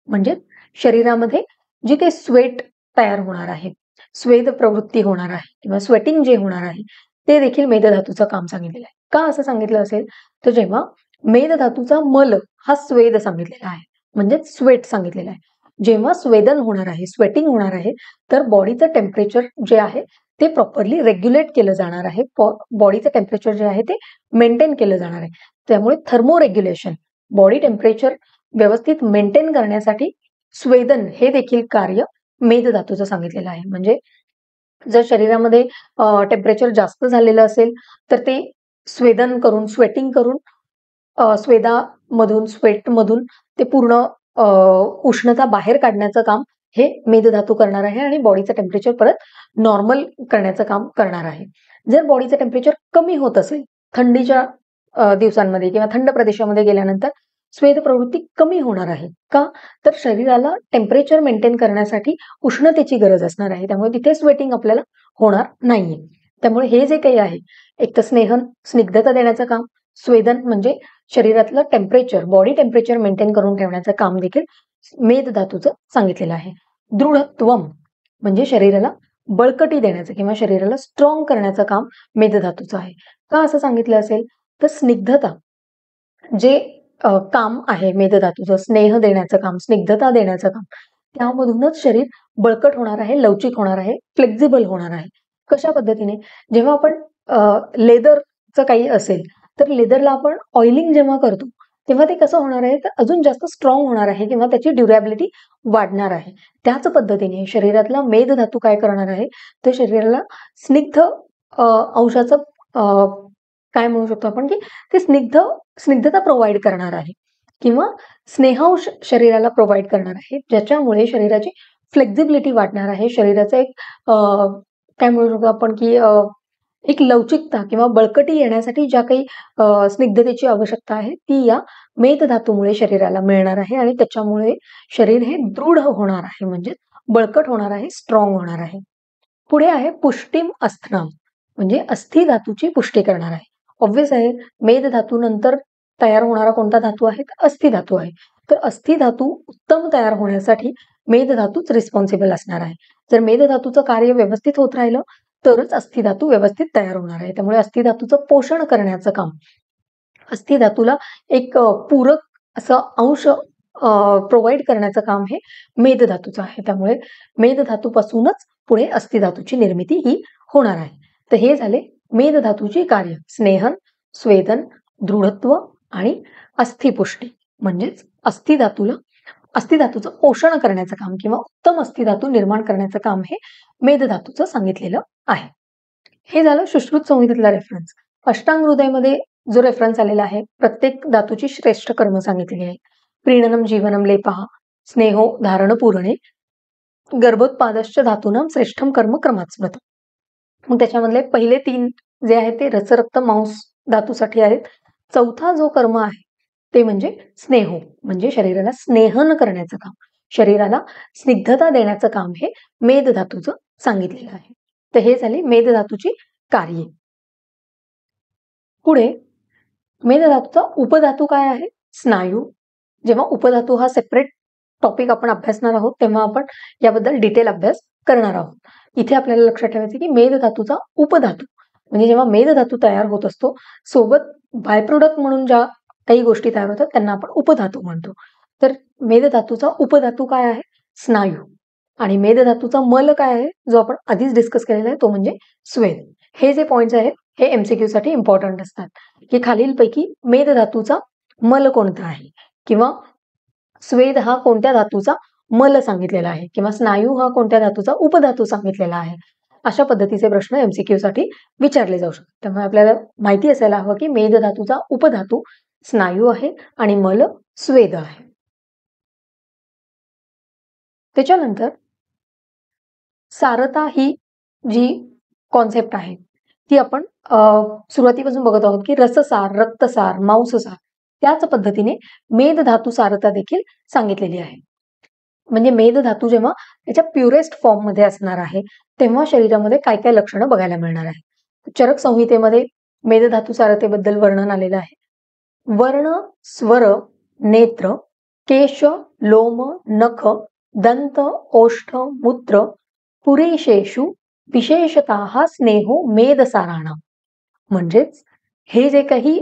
म्हणजे शरीरामध्ये जी काही स्वेट तयार होणार आहे, स्वेद प्रवृत्ती होणार आहे किंवा स्वेटिंग जे होणार आहे ते देखील मेद धातूचं काम सांगितलेलं आहे. का असं सांगितलं असेल, तर जेव्हा मेद धातूचा मल हा स्वेद सांगितलेला आहे, म्हणजे स्वेट सांगितलेला आहे, जेव्हा स्वेदन होणार आहे, स्वेटिंग होणार आहे, तर बॉडीचं टेम्परेचर जे आहे ते प्रॉपरली रेग्युलेट केलं जाणार आहे. बॉडीचं टेम्परेचर जे आहे ते मेंटेन केलं जाणार आहे. त्यामुळे थर्मोरेग्युलेशन, बॉडी टेम्परेचर व्यवस्थित मेंटेन करण्यासाठी स्वेदन हे देखील कार्य मेदधातूचं सांगितलेलं आहे. म्हणजे जर शरीरामध्ये टेम्परेचर जास्त झालेलं असेल, तर ते स्वेदन करून, स्वेटिंग करून स्वेदामधून, स्वेटमधून ते पूर्ण उष्णता बाहेर काढण्याचं काम हे मेदधातू करणार आहे आणि बॉडीचं टेम्परेचर परत नॉर्मल करण्याचं काम करणार आहे. जर बॉडीचं टेम्परेचर कमी होत असेल, थंडीच्या दिवसांमध्ये किंवा थंड प्रदेशामध्ये गेल्यानंतर स्वेद प्रवृत्ती कमी होणार आहे. का? तर शरीराला टेम्परेचर मेंटेन करण्यासाठी उष्णतेची गरज असणार आहे. त्यामुळे तिथे स्वेटिंग आपल्याला होणार नाहीये. त्यामुळे हे जे काही आहे, एक तर स्नेहन, स्निग्धता देण्याचं काम, स्वेदन म्हणजे शरीरातलं टेम्परेचर, बॉडी टेम्परेचर मेंटेन करून ठेवण्याचं काम देखील मेदधातूचं सांगितलेलं आहे. दृढत्वम म्हणजे शरीराला बळकटी देण्याचं किंवा शरीराला स्ट्रॉंग करण्याचं काम मेदधातूचं आहे. का असं सांगितलं असेल? तर स्निग्धता जे काम आहे मेदधातूचं, स्नेह देण्याचं काम, स्निग्धता देण्याचं काम, त्यामधूनच शरीर बळकट होणार आहे, लवचिक होणार आहे, फ्लेक्झिबल होणार आहे. कशा पद्धतीने? जेव्हा आपण लेदरचं काही असेल, तर लेदरला आपण ऑइलिंग जेव्हा करतो, तेव्हा ते कसं होणार आहे? तर अजून जास्त स्ट्रॉंग होणार आहे किंवा त्याची ड्युरॅबिलिटी वाढणार आहे. त्याच पद्धतीने शरीरातला मेदधातू काय करणार आहे? तर शरीराला स्निग्ध अंशाचं काय म्हणू शकतो आपण, की ते स्निग्धता प्रोव्हाइड करणार आहे किंवा स्नेहांश शरीराला प्रोव्हाइड करणार आहे, ज्याच्यामुळे शरीराची फ्लेक्झिबिलिटी वाढणार आहे. शरीराचं एक काय म्हणू शकतो आपण, की एक लवचिकता किंवा बळकटी येण्यासाठी ज्या काही स्निग्धतेची आवश्यकता आहे, ती या मेदधातूमुळे शरीराला मिळणार आहे आणि त्याच्यामुळे शरीर हे दृढ होणार आहे, म्हणजे बळकट होणार आहे, स्ट्रॉंग होणार आहे. पुढे आहे पुष्टिम अस्थनाम, म्हणजे अस्थि धातूची पुष्टी करणार आहे. ऑब्व्हियस आहे, मेदधातूनंतर तयार होणारा कोणता धातू आहे? तर अस्थि धातू आहे. तर अस्थि धातू उत्तम तयार होण्यासाठी मेदधातूच रिस्पॉन्सिबल असणार आहे. जर मेदधातूचं कार्य व्यवस्थित होत राहिलं, तरच अस्थि धातू व्यवस्थित तयार होणार आहे. त्यामुळे अस्थि धातूचं पोषण करण्याचं काम, अस्थि धातूला एक पूरक असं अंश प्रोव्हाइड करण्याचं काम हे मेदधातूचं आहे. त्यामुळे मेदधातूपासूनच पुढे अस्थि धातूची निर्मिती ही होणार आहे. तर हे झाले मेदधातूची कार्य: स्नेहन, स्वेदन, दृढत्व आणि अस्थिपुष्टी. म्हणजेच अस्थि धातूचं पोषण करण्याचं काम किंवा उत्तम अस्थि धातू निर्माण करण्याचं काम हे मेदधातूचं सांगितलेलं आहे. हे झालं सुश्रुत संहितेतला रेफरन्स. अष्टांग हृदयमध्ये जो रेफरन्स आलेला आहे, प्रत्येक धातूची श्रेष्ठ कर्म सांगितलेली आहे. प्रीणनम जीवनम लेपहा, स्नेहो धारण पूरणे, गर्भोत्पादश्च धातूनाम श्रेष्ठम कर्म क्रमात स्मृतम्. मग त्याच्यामधले पहिले 3 जे आहेत ते रसरक्त मांस धातूसाठी आहेत. चौथा जो कर्म आहे ते म्हणजे स्नेहो, म्हणजे शरीराला स्नेहन करण्याचं काम, शरीराला स्निग्धता देण्याचं काम हे मेदधातूचं सांगितलेलं आहे. तर हे झाले मेदधातूची कार्ये. पुढे मेदधातूचा उपधातू काय आहे? स्नायू. जेव्हा उपधातू हा सेपरेट टॉपिक आपण अभ्यासणार आहोत, तेव्हा आपण याबद्दल डिटेल अभ्यास करणार आहोत. इथे आपल्याला लक्षात ठेवायचं की मेदधातूचा उपधातू म्हणजे जेव्हा मेदधातू तयार होत असतो, सोबत बाय प्रोडक्ट म्हणून ज्या काही गोष्टी तयार होतात त्यांना आपण उपधातू म्हणतो. तर मेदधातूचा उपधातू काय आहे? स्नायू. आणि मेदधातूचा मल काय आहे? जो आपण आधीच डिस्कस केलेला आहे, तो म्हणजे स्वेद. हे जे पॉइंट्स आहेत हे एमसीक्यू साठी इम्पॉर्टंट असतात, की खालीलपैकी मेदधातूचा मल कोणता आहे किंवा स्वेद हा कोणत्या धातूचा मल सांगितलेला आहे किंवा स्नायू हा कोणत्या धातूचा उपधातू सांगितलेला आहे. अशा पद्धतीचे प्रश्न एमसीक्यू साठी विचारले जाऊ शकतात. त्यामुळे आपल्याला माहिती असायला हवं की मेदधातूचा उपधातू स्नायू आहे आणि मल स्वेद आहे. त्याच्यानंतर सारता ही जी कॉन्सेप्ट आहे ती आपण सुरुवातीपासून बघत आहोत की रससार, रक्तसार, मांससार, त्याच पद्धतीने मेदधातू सारता देखील सांगितलेली आहे. म्हणजे मेदधातू जेव्हा त्याच्या प्युरेस्ट फॉर्म मध्ये असणार आहे, तेव्हा शरीरामध्ये काय काय लक्षणं बघायला मिळणार आहे. चरक संहितेमध्ये मेदधातू सारतेबद्दल वर्णन आलेलं आहे. वर्ण, स्वर, नेत्र, केश, लोम, नख, दंत, ओष्ठ, मूत्र, पुरेशेषु विशेषतः स्नेहो मेदसाराणा. म्हणजेच हे जे काही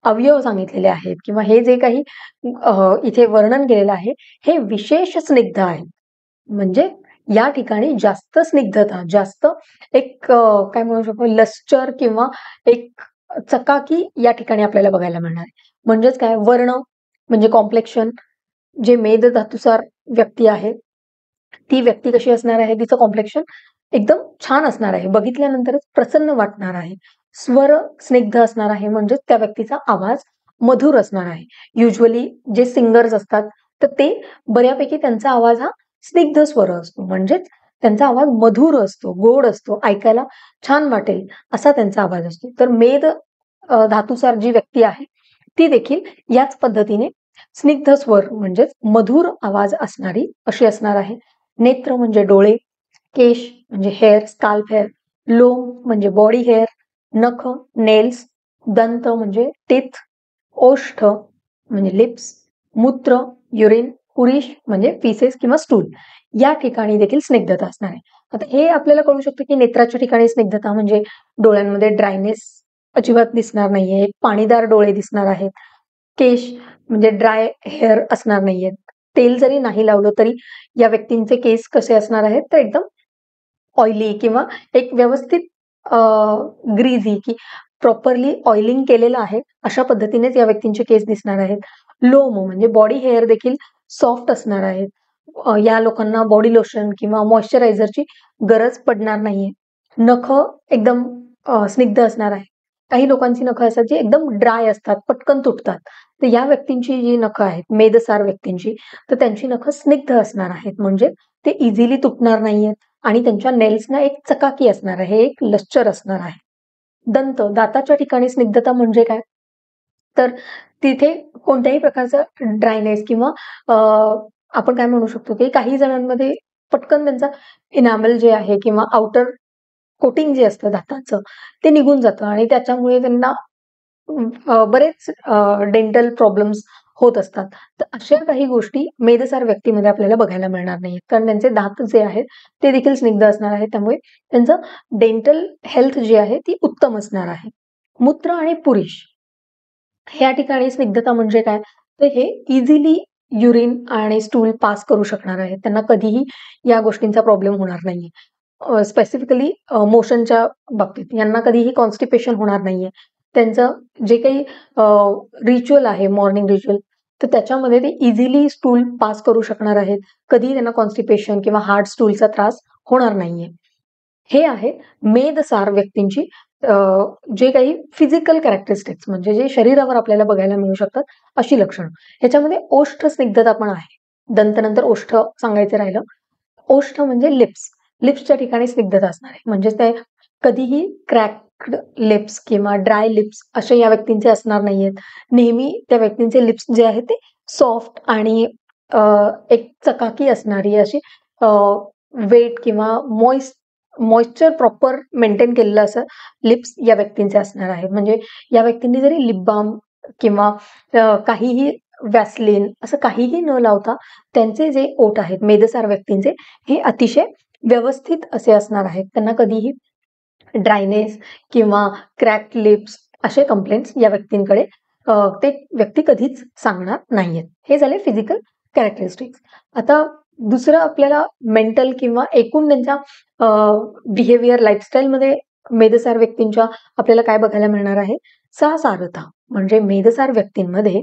अवयव सांगितलेले आहेत किंवा हे जे काही इथे वर्णन केलेलं आहे हे विशेष स्निग्ध आहे. म्हणजे या ठिकाणी जास्त स्निग्धता, जास्त एक काय म्हणू शकतो लस्टर किंवा एक चकाकी या ठिकाणी आपल्याला बघायला मिळणार आहे. म्हणजेच काय वर्ण म्हणजे कॉम्प्लेक्शन जे मेद धातुसार व्यक्ती आहे, ती व्यक्ती कशी असणार आहे, तिचं कॉम्प्लेक्शन एकदम छान असणार आहे. बघितल्यानंतरच प्रसन्न वाटणार आहे. स्वर स्निग्ध असणार आहे म्हणजेच त्या व्यक्तीचा आवाज मधुर असणार आहे. युजुअली जे सिंगर्स असतात तर ते बऱ्यापैकी त्यांचा आवाज हा स्निग्ध स्वर असतो. म्हणजेच त्यांचा आवाज मधुर असतो, गोड असतो, ऐकायला छान वाटेल असा त्यांचा आवाज असतो. तर मेद धातुसार जी व्यक्ती आहे ती देखील याच पद्धतीने स्निग्ध स्वर म्हणजेच मधुर आवाज असणारी अशी असणार आहे. नेत्र म्हणजे डोळे, केश म्हणजे हेअर, स्काल्प हेअर, लोम म्हणजे बॉडी हेअर, नख नेल्स, दंत म्हणजे टीथ, ओष्ठ म्हणजे लिप्स, मूत्र युरिन, पुरीश म्हणजे फिसेस किंवा स्टूल या ठिकाणी देखील स्निग्धता असणार आहे. आता हे आपल्याला कळू शकतं की नेत्राच्या ठिकाणी स्निग्धता म्हणजे डोळ्यांमध्ये ड्रायनेस अजिबात दिसणार नाहीये, एक पाणीदार डोळे दिसणार आहेत. केश म्हणजे ड्राय हेअर असणार नाहीयेत. तेल जरी नाही लावलं तरी या व्यक्तींचे केस कसे असणार आहेत तर एकदम ऑइली किंवा एक व्यवस्थित ग्रीझी की प्रॉपरली ऑइलिंग केलेलं आहे अशा पद्धतीनेच या व्यक्तींचे केस दिसणार आहेत. लोम म्हणजे बॉडी हेअर देखील सॉफ्ट असणार आहेत. या लोकांना बॉडी लोशन किंवा मॉइश्चरायझरची गरज पडणार नाहीये. नख एकदम स्निग्ध असणार आहे. काही लोकांची नखं असतात जी एकदम ड्राय असतात, पटकन तुटतात. तर या व्यक्तींची जी नखं आहेत, मेदसार व्यक्तींची, तर त्यांची नखं स्निग्ध असणार आहेत. म्हणजे ते इझिली तुटणार नाहीयेत आणि त्यांच्या नेल्सना एक चकाकी असणार आहे, एक लश्चर असणार आहे. दंत, दाताच्या ठिकाणी स्निग्धता म्हणजे काय? तर तिथे कोणत्याही प्रकारचं ड्रायनेस किंवा आपण काय म्हणू शकतो की काही जणांमध्ये पटकन त्यांचा इनामल जे आहे किंवा आउटर कोटिंग जे असतं दातांचं ते निघून जातं आणि त्याच्यामुळे त्यांना बरेच डेंटल प्रॉब्लेम्स होत असतात. तर अशा काही गोष्टी मेदसार व्यक्तीमध्ये आपल्याला बघायला मिळणार नाहीयेत. कारण त्यांचे दात जे आहेत ते देखील स्निग्ध असणार आहेत. त्यामुळे त्यांचं डेंटल हेल्थ जी आहे ती उत्तम असणार आहे. मूत्र आणि पुरीश ह्या ठिकाणी स्निग्धता म्हणजे काय? तर हे इझिली युरिन आणि स्टूल पास करू शकणार आहेत. त्यांना कधीही या गोष्टींचा प्रॉब्लेम होणार नाहीये. स्पेसिफिकली मोशनच्या बाबतीत यांना कधीही कॉन्स्टिपेशन होणार नाहीये. त्यांचं जे काही रिच्युअल आहे मॉर्निंग रिच्युअल तर त्याच्यामध्ये ते इझिली स्टूल पास करू शकणार आहेत. कधीही त्यांना कॉन्स्टिपेशन किंवा हार्ड स्टूलचा त्रास होणार नाहीये. हे आहे मेदसार व्यक्तींची जे काही फिजिकल कॅरेक्टरिस्टिक्स म्हणजे जे शरीरावर आपल्याला बघायला मिळू शकतात अशी लक्षणं. ह्याच्यामध्ये ओष्ठ स्निग्धता पण आहे. दंतनंतर ओष्ठ सांगायचं राहिलं. ओष्ठ म्हणजे लिप्स. लिप्सच्या ठिकाणी स्निग्धता असणार आहे. म्हणजेच ते कधीही क्रॅक्ड लिप्स किंवा ड्राय लिप्स असे या व्यक्तींचे असणार नाहीयेत. नेहमी त्या व्यक्तींचे लिप्स जे आहेत ते सॉफ्ट आणि एक चकाकी असणारी अशी वेट किंवा मॉइश्चर प्रॉपर मेंटेन केलेलं असं लिप्स या व्यक्तींचे असणार आहेत. म्हणजे या व्यक्तींनी जरी लिप बाम किंवा काहीही व्हॅसलीन असं काहीही न लावता त्यांचे जे ओठ आहेत मेदसार व्यक्तींचे हे अतिशय व्यवस्थित असे असणार आहेत. त्यांना कधीही ड्रायनेस किंवा क्रॅक्ड लिप्स असे कंप्लेंट्स या व्यक्तींकडे ते व्यक्ती कधीच सांगणार नाहीयेत. हे झाले फिजिकल कॅरेक्टरिस्टिक्स. आता दुसरं आपल्याला मेंटल किंवा एकूण त्यांच्या बिहेवियर लाईफस्टाईलमध्ये मेदसार व्यक्तींच्या आपल्याला काय बघायला मिळणार आहे? सासारता म्हणजे मेदसार व्यक्तींमध्ये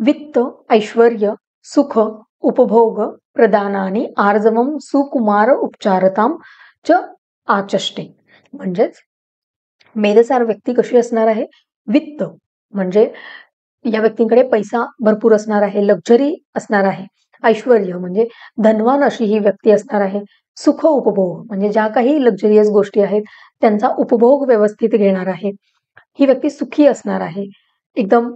वित्त, ऐश्वर्य, सुख, उपभोग, प्रदानानि आर्जवम सुकुमार उपचारताम च आचष्टे. म्हणजेच मेदसार व्यक्ती कशी असणार आहे? वित्त म्हणजे या व्यक्तींकडे पैसा भरपूर असणार आहे, लक्झरी असणार आहे. ऐश्वर्य म्हणजे धनवान अशी ही व्यक्ती असणार आहे. सुख उपभोग म्हणजे ज्या काही लक्झरियस गोष्टी आहेत त्यांचा उपभोग व्यवस्थित घेणार आहे. ही व्यक्ती सुखी असणार आहे. एकदम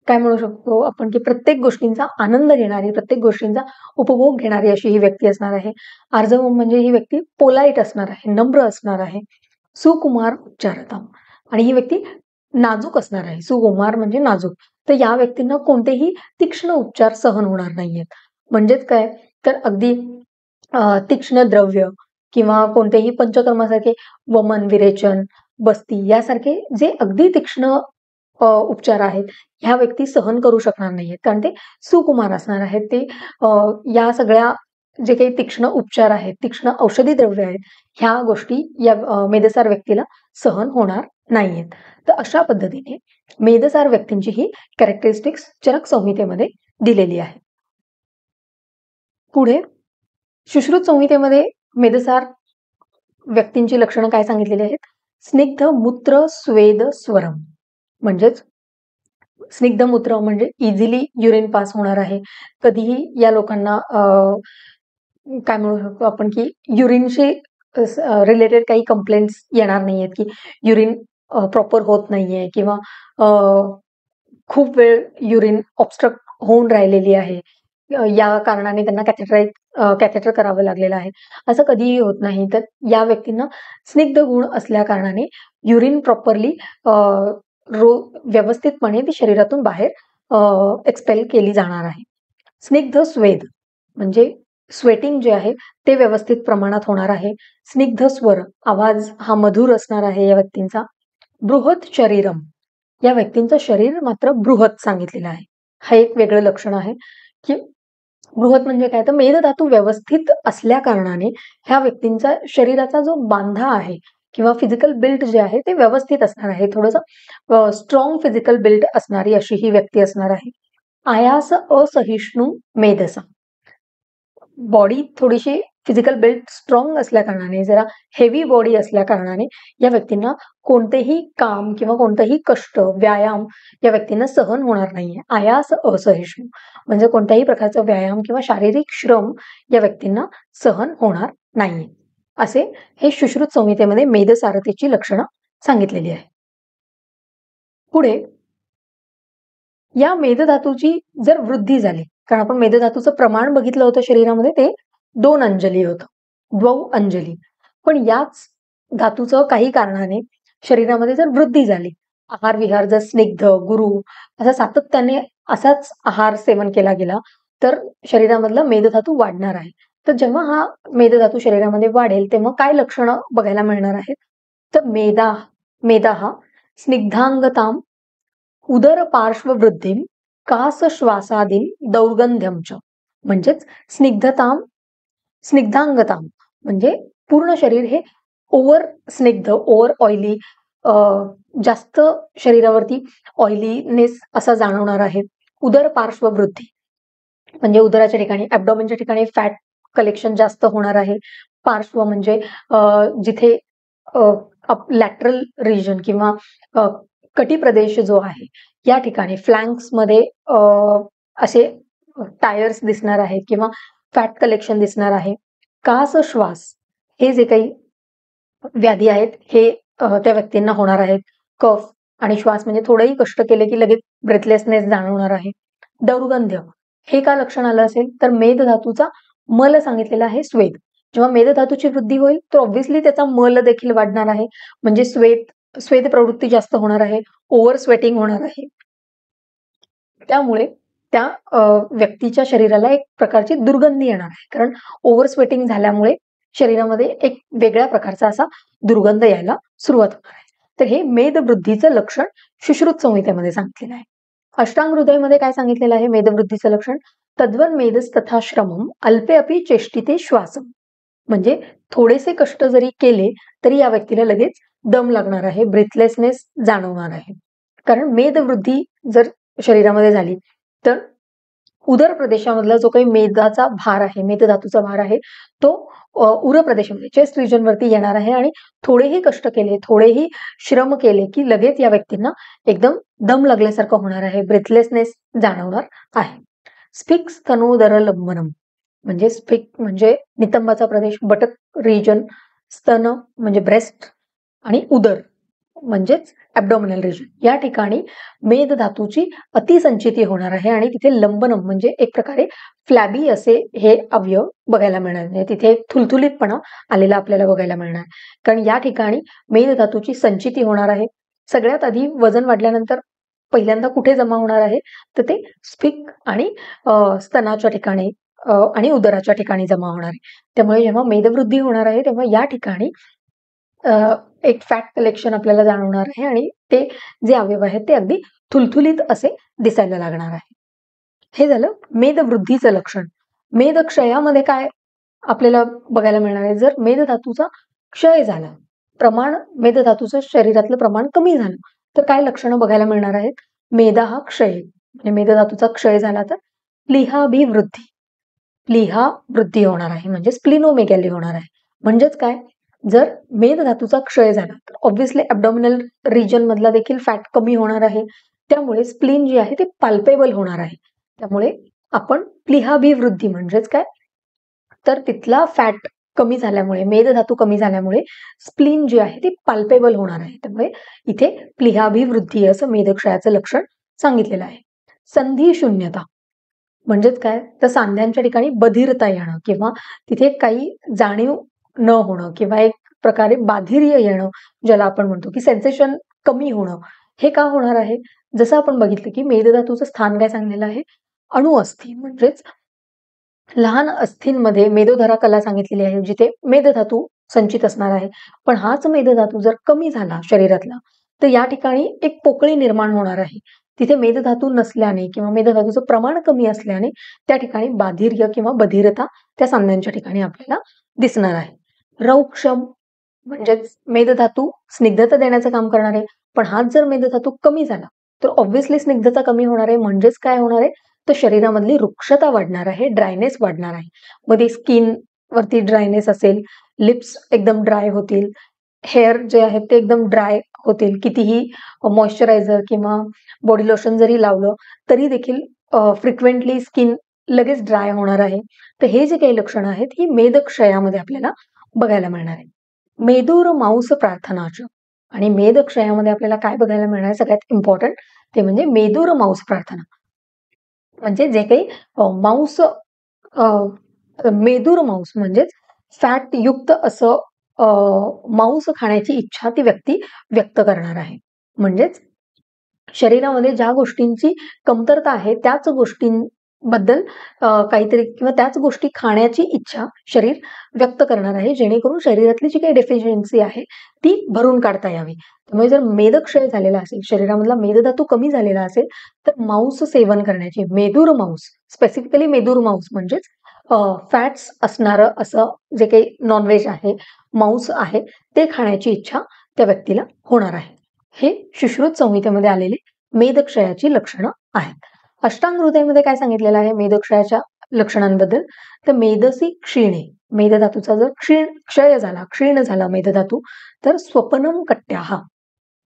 काय म्हणू शकतो आपण की प्रत्येक गोष्टींचा आनंद घेणारी, प्रत्येक गोष्टींचा उपभोग घेणारी अशी ही व्यक्ती असणार आहे. आर्जवम म्हणजे ही व्यक्ती पोलाईट असणार आहे, नम्र असणार आहे. सुकुमार उच्चारता आणि ही व्यक्ती नाजूक असणार आहे. सुकुमार म्हणजे नाजूक. तर या व्यक्तींना कोणतेही तीक्ष्ण उपचार सहन होणार नाहीयेत. म्हणजेच काय? तर अगदी तीक्ष्ण द्रव्य किंवा कोणतेही पंचकर्मासारखे वमन, विरेचन, बस्ती यासारखे जे अगदी तीक्ष्ण उपचार आहेत ह्या व्यक्ती सहन करू शकणार नाहीयेत, कारण ते सुकुमार असणार आहेत. ते या सगळ्या जे काही तीक्ष्ण उपचार आहेत, तीक्ष्ण औषधी द्रव्य आहेत, ह्या गोष्टी या मेदसार व्यक्तीला सहन होणार नाहीयेत. तर अशा पद्धतीने मेदसार व्यक्तींची ही कॅरेक्टरिस्टिक्स चरक संहितेमध्ये दिलेली आहे. पुढे सुश्रुत संहितेमध्ये मेदसार व्यक्तींची लक्षणं काय सांगितलेली आहेत? स्निग्ध मूत्र स्वेद स्वरम, म्हणजेच स्निग्ध मूत्र म्हणजे इझिली युरिन पास होणार आहे. कधीही या लोकांना काय म्हणू शकतो आपण की युरिनशी रिलेटेड काही कंप्लेंट्स येणार नाहीयेत, की युरिन प्रॉपर होत नाहीये किंवा खूप वेळ युरिन ऑब्स्ट्रक्ट होऊन राहिलेली आहे. या कारणाने त्यांना कॅथेटर करावं लागलेलं आहे. असं कधीही होत नाही. तर या व्यक्तींना स्निग्ध गुण असल्या कारणाने युरिन प्रॉपरली व्यवस्थितपणे ती शरीरातून बाहेर एक्सपेल केली जाणार आहे. स्निग्ध स्वेद म्हणजे स्वेटिंग जे आहे ते व्यवस्थित प्रमाणात होणार आहे. स्निग्ध स्वर, आवाज हा मधुर असणार आहे या व्यक्तींचा. बृहत शरीरम, या व्यक्तींचं शरीर मात्र बृहत सांगितलेलं आहे. हा एक वेगळं लक्षण आहे की बृहत म्हणजे काय, तर मेदधातू व्यवस्थित असल्या कारणाने ह्या व्यक्तींचा शरीराचा जो बांधा आहे किंवा फिजिकल बिल्ड जे आहे ते व्यवस्थित असणार आहे. थोडंसं स्ट्रॉंग फिजिकल बिल्ड असणारी अशी ही व्यक्ती असणार आहे. आयास असहिष्णू मेधसा, बॉडी थोडीशी फिजिकल बिल्ड स्ट्रॉंग असल्या कारणाने, जरा हेवी बॉडी असल्या कारणाने या व्यक्तींना कोणतेही काम किंवा कोणतेही कष्ट, व्यायाम या व्यक्तींना सहन होणार नाहीये. आयास असहिष्णू म्हणजे कोणत्याही प्रकारचा व्यायाम किंवा शारीरिक श्रम या व्यक्तींना सहन होणार नाहीये. असे हे सुश्रुत संहितेमध्ये मेदसारतेची लक्षणं सांगितलेली आहे. पुढे या मेदधातूची जर वृद्धी झाली, कारण आपण मेदधातूचं प्रमाण बघितलं होतं शरीरामध्ये, ते 2 अंजली होतं, द्वौ अंजली. पण याच धातूचं काही कारणाने शरीरामध्ये जर वृद्धी झाली, आहार विहार जर स्निग्ध, गुरु असा सातत्याने असाच आहार सेवन केला गेला, तर शरीरामधला मेदधातू वाढणार आहे. तर जेव्हा हा मेदधातू शरीरामध्ये वाढेल, तेव्हा काय लक्षणं बघायला मिळणार आहेत? तर मेदा हा स्निग्धांगताम, उदर पार्श्ववृद्धीम, कास श्वासादीन दौर्गंध्यमच, म्हणजेच स्निग्धांगताम म्हणजे पूर्ण शरीर हे ओव्हर स्निग्ध, ओव्हर ऑइली, जास्त शरीरावरती ऑइलीनेस असा जाणवणार आहे. उदर पार्श्ववृद्धी म्हणजे उदराच्या ठिकाणी, ॲब्डोमेनच्या ठिकाणी फॅट कलेक्शन जास्त होणार आहे. पार्श्व म्हणजे जिथे लॅटरल रिजन किंवा कटी प्रदेश जो आहे या ठिकाणी फ्लँक्समध्ये असे टायर्स दिसणार आहेत किंवा फॅट कलेक्शन दिसणार आहे. कास श्वास हे जे काही व्याधी आहेत हे त्या व्यक्तींना होणार आहेत. कफ आणि श्वास म्हणजे थोडंही कष्ट केले की लगेच ब्रेथलेसनेस जाणवणार आहे. दौर्गंध्य हे का लक्षण आलं असेल, तर मेदधातूचा मल सांगितलेला आहे स्वेद. जेव्हा मेदधातूची वृद्धी होईल तर ऑब्व्हियसली त्याचा मल देखील वाढणार आहे, म्हणजे स्वेद प्रवृत्ती जास्त होणार आहे, ओव्हर स्वेटिंग होणार आहे. त्यामुळे त्या व्यक्तीच्या शरीराला एक प्रकारची दुर्गंधी येणार आहे, कारण ओव्हर स्वेटिंग झाल्यामुळे शरीरामध्ये एक वेगळ्या प्रकारचा असा दुर्गंध यायला सुरुवात होणार आहे. तर हे मेदवृद्धीचं लक्षण सुश्रुत संहितेमध्ये सांगितलेलं आहे. अष्टांग हृदयमध्ये काय सांगितलेलं आहे मेदवृद्धीचं लक्षण? तद्वन मेदस तथा श्रमम अल्पे अपि चेष्टिते श्वासम, म्हणजे थोडेसे कष्ट जरी केले तरी या व्यक्तीला लगेच दम लागणार आहे, ब्रेथलेसनेस जाणवणार आहे. कारण मेदवृद्धी जर शरीरामध्ये झाली तर उदर प्रदेशामधला जो काही मेदाचा भार आहे, मेदधातूचा भार आहे, तो उर प्रदेशामध्ये चेस्ट रिजन वरती येणार आहे आणि थोडेही कष्ट केले, थोडेही श्रम केले की लगेच या व्यक्तींना एकदम दम लागल्यासारखं होणार आहे, ब्रेथलेसनेस जाणवणार आहे. स्फिक्स तनोदर लंबनम म्हणजे स्फिक म्हणजे नितंबाचा प्रदेश, बटक रिजन, स्तन म्हणजे ब्रेस्ट आणि उदर म्हणजेच ॲब्डोमिनल रिजन, या ठिकाणी मेदधातूची अतिसंचिती होणार आहे आणि तिथे लंबनम म्हणजे एक प्रकारे फ्लॅबी असे हे अवयव बघायला मिळणार. म्हणजे तिथे एक थुलथुलीतपणा आलेला आपल्याला बघायला मिळणार, कारण या ठिकाणी मेदधातूची संचिती होणार आहे. सगळ्यात आधी वजन वाढल्यानंतर पहिल्यांदा कुठे जमा होणार आहे, तर ते स्फिक आणि स्तनाच्या ठिकाणी आणि उदराच्या ठिकाणी जमा होणार आहे. त्यामुळे जेव्हा मेदवृद्धी होणार आहे तेव्हा या ठिकाणी एक फॅट कलेक्शन आपल्याला जाणवणार आहे आणि ते जे अवयव आहेत ते अगदी थुलथुलीत असे दिसायला लागणार आहे. हे झालं मेदवृद्धीचं लक्षण. मेदक्षयामध्ये काय आपल्याला बघायला मिळणार आहे, जर मेदधातूचा क्षय झाला, मेदधातूचं शरीरातलं प्रमाण कमी झालं, तर काय लक्षणं बघायला मिळणार आहेत? मेदा हा क्षय, म्हणजे मेदधातूचा क्षय झाला तर प्लीहाभिवृद्धी, प्लीहा वृद्धी होणार आहे, म्हणजे स्प्लिनोमेगॅली होणार आहे. म्हणजेच काय, जर मेदधातूचा क्षय झाला तर ऑब्व्हियसली ॲब्डॉमिनल रिजन मधला देखील फॅट कमी होणार आहे. त्यामुळे स्प्लीन जी आहे ते पाल्पेबल होणार आहे. त्यामुळे आपण प्लीहाभिवृद्धी म्हणजेच काय, तर तिथला फॅट कमी झाल्यामुळे, मेदधातू कमी झाल्यामुळे स्प्लीन जी आहे ती पाल्पेबल होणार आहे. त्यामुळे इथे प्लीहाभिवृद्धी असं मेदक्षयाचं लक्षण सांगितलेलं आहे. संधी शून्यता म्हणजेच काय, तर सांध्यांच्या ठिकाणी बधिरता येणं किंवा तिथे काही जाणीव न होणं किंवा एक प्रकारे बाधिर्य येणं, ज्याला आपण म्हणतो की सेन्सेशन कमी होणं, हे का होणार आहे? जसं आपण बघितलं की मेदधातूचं स्थान काय सांगलेलं आहे, अणुअस्थी, म्हणजेच लहान अस्थींमध्ये मेदोधरा कला सांगितलेली आहे, जिथे मेदधातू संचित असणार आहे. पण हाच मेदधातू जर कमी झाला शरीरातला, तर या ठिकाणी एक पोकळी निर्माण होणार आहे. तिथे मेदधातू नसल्याने किंवा मेदधातूचं प्रमाण कमी असल्याने त्या ठिकाणी बाधिर्य किंवा बधिरता त्या सांध्यांच्या ठिकाणी आपल्याला दिसणार आहे. रौक्षम म्हणजेच मेदधातू स्निग्धता देण्याचं काम करणार आहे. पण हाच जर मेदधातू कमी झाला तर ऑब्व्हियसली स्निग्धता कमी होणार आहे. म्हणजेच काय होणार आहे, तर शरीरामधली रुक्षता वाढणार आहे, ड्रायनेस वाढणार आहे. मध्ये स्किन वरती ड्रायनेस असेल, लिप्स एकदम ड्राय होतील, हेअर जे आहेत ते एकदम ड्राय होतील. कितीही मॉइश्चरायझर किंवा बॉडी लोशन जरी लावलं तरी देखील फ्रिक्वेंटली स्किन लगेच ड्राय होणार आहे. तर हे जे काही लक्षणं आहेत ही मेदक्षयामध्ये आपल्याला बघायला मिळणार आहे. मेदूर मांस प्रार्थनाचं आणि मेदक्षयामध्ये आपल्याला काय बघायला मिळणार आहे, सगळ्यात इम्पॉर्टंट ते म्हणजे मेदूर मांस प्रार्थना. म्हणजे जे काही मांस, मेदूर मांस म्हणजेच फॅट युक्त असं मांस खाण्याची इच्छा ती व्यक्ती व्यक्त करणार आहे. म्हणजेच शरीरामध्ये ज्या गोष्टींची कमतरता आहे त्याच गोष्टींबद्दल काहीतरी किंवा त्याच गोष्टी खाण्याची इच्छा शरीर व्यक्त करणार आहे, जेणेकरून शरीरातली जी काही डेफिशियन्सी आहे ती भरून काढता यावी. त्यामुळे जर मेदक्षय झालेला असेल, शरीरामधला मेदधातू कमी झालेला असेल, तर मांस सेवन करण्याची, मेदूर मांस, स्पेसिफिकली मेदूर मांस म्हणजेच फॅट्स असणारं असं जे काही नॉनव्हेज आहे, मांस आहे, ते खाण्याची इच्छा त्या व्यक्तीला होणार आहे. हे सुश्रुत संहितेमध्ये आलेली मेदक्षयाची लक्षणं आहेत. अष्टांग हृदयमध्ये काय सांगितलेलं आहे मेदक्षयाच्या लक्षणांबद्दल, तर मेदसी क्षीणे, मेदधातूचा जर क्षीण झाला मेदधातू, तर स्वपनम कट्ट्याहा,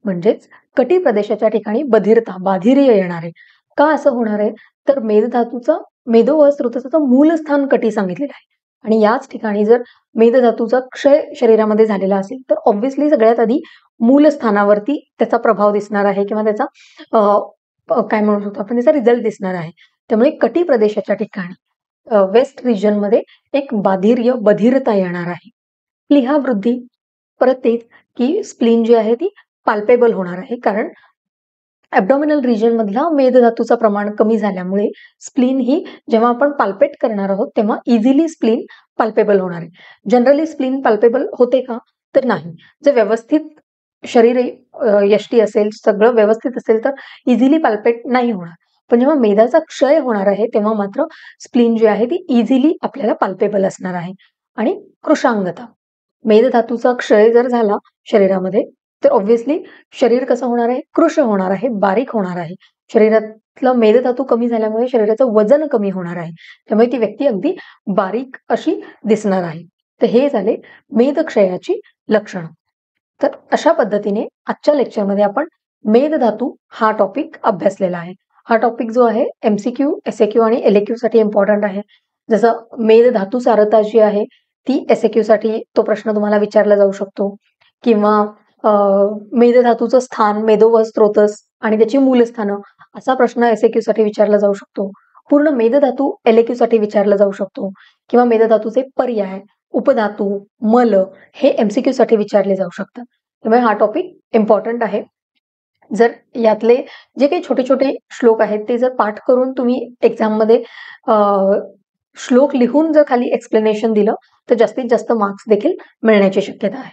म्हणजेच कटी प्रदेशाच्या ठिकाणी बधिरता, बाधिर्य येणार आहे. का असं होणार आहे, तर मेदधातूचं मेदोवस्त्रोतचं मूलस्थान कटी सांगितलेलं आहे आणि याच ठिकाणी जर मेदधातूचा क्षय शरीरामध्ये झालेला असेल तर ऑब्व्हियसली सगळ्यात आधी मूलस्थानावरती त्याचा प्रभाव दिसणार आहे किंवा त्याचा काय म्हणू शकतो आपण, त्याचा रिझल्ट दिसणार आहे. त्यामुळे कटी प्रदेशाच्या ठिकाणी वेस्ट रिजन मध्ये एक बाधिर्य, बधिरता येणार आहे. प्लीहा वृद्धी, परत तेच की स्प्लीन जी आहे ती पाल्पेबल होणार आहे, कारण ॲब्डॉमिनल रिजन मधला मेदधातूचं प्रमाण कमी झाल्यामुळे स्प्लीन ही जेव्हा आपण पाल्पेट करणार आहोत तेव्हा इझिली स्प्लीन पाल्पेबल होणार आहे. जनरली स्प्लीन पाल्पेबल होते का, तर नाही. जर व्यवस्थित शरीर यष्टी असेल, सगळं व्यवस्थित असेल तर इझिली पाल्पेट नाही होणार. पण जेव्हा मेदाचा क्षय होणार आहे तेव्हा मात्र स्प्लीन जी आहे ती इझिली आपल्याला पाल्पेबल असणार आहे. आणि कृशांगता, मेदधातूचा क्षय जर झाला शरीरामध्ये तर ऑब्व्हियसली शरीर कसं होणार आहे, कृश होणार आहे, बारीक होणार आहे. शरीरातलं मेदधातू कमी झाल्यामुळे शरीराचं वजन कमी होणार आहे. त्यामुळे ती व्यक्ती अगदी बारीक अशी दिसणार आहे. तर हे झाले मेदक्षयाची लक्षणं. तर अशा पद्धतीने आजच्या लेक्चरमध्ये आपण मेदधातू हा टॉपिक अभ्यासलेला आहे. हा टॉपिक जो आहे MCQ, SAQ आणि LAQ साठी इम्पॉर्टंट आहे. जसं मेदधातू सारता जी आहे ती SAQ साठी तो प्रश्न तुम्हाला विचारला जाऊ शकतो, किंवा मेदधातूचं स्थान, मेदोवह स्त्रोतस आणि त्याची मूलस्थानं, असा प्रश्न SAQ साठी विचारला जाऊ शकतो. पूर्ण मेदधातू LAQ साठी विचारला जाऊ शकतो, किंवा मेदधातूचे पर्याय, उपधातू, मल हे MCQ साठी विचारले जाऊ शकतात. त्यामुळे हा टॉपिक इम्पॉर्टंट आहे. जर यातले जे काही छोटे छोटे श्लोक आहेत ते जर पाठ करून तुम्ही एक्झाममध्ये श्लोक लिहून जर खाली एक्सप्लेनेशन दिलं तर जास्तीत जास्त मार्क्स देखील मिळण्याची शक्यता आहे.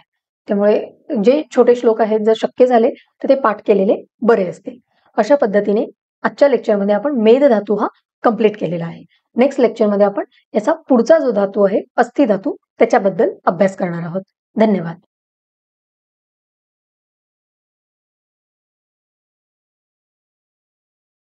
त्यामुळे जे छोटे श्लोक आहेत जर शक्य झाले तर ते पाठ केलेले बरे असते. अशा पद्धतीने आजच्या लेक्चरमध्ये आपण मेध धातू हा कंप्लीट केलेला आहे. नेक्स्ट लेक्चरमध्ये आपण याचा पुढचा जो धातू आहे अस्थि धातू त्याच्याबद्दल अभ्यास करणार आहोत. धन्यवाद.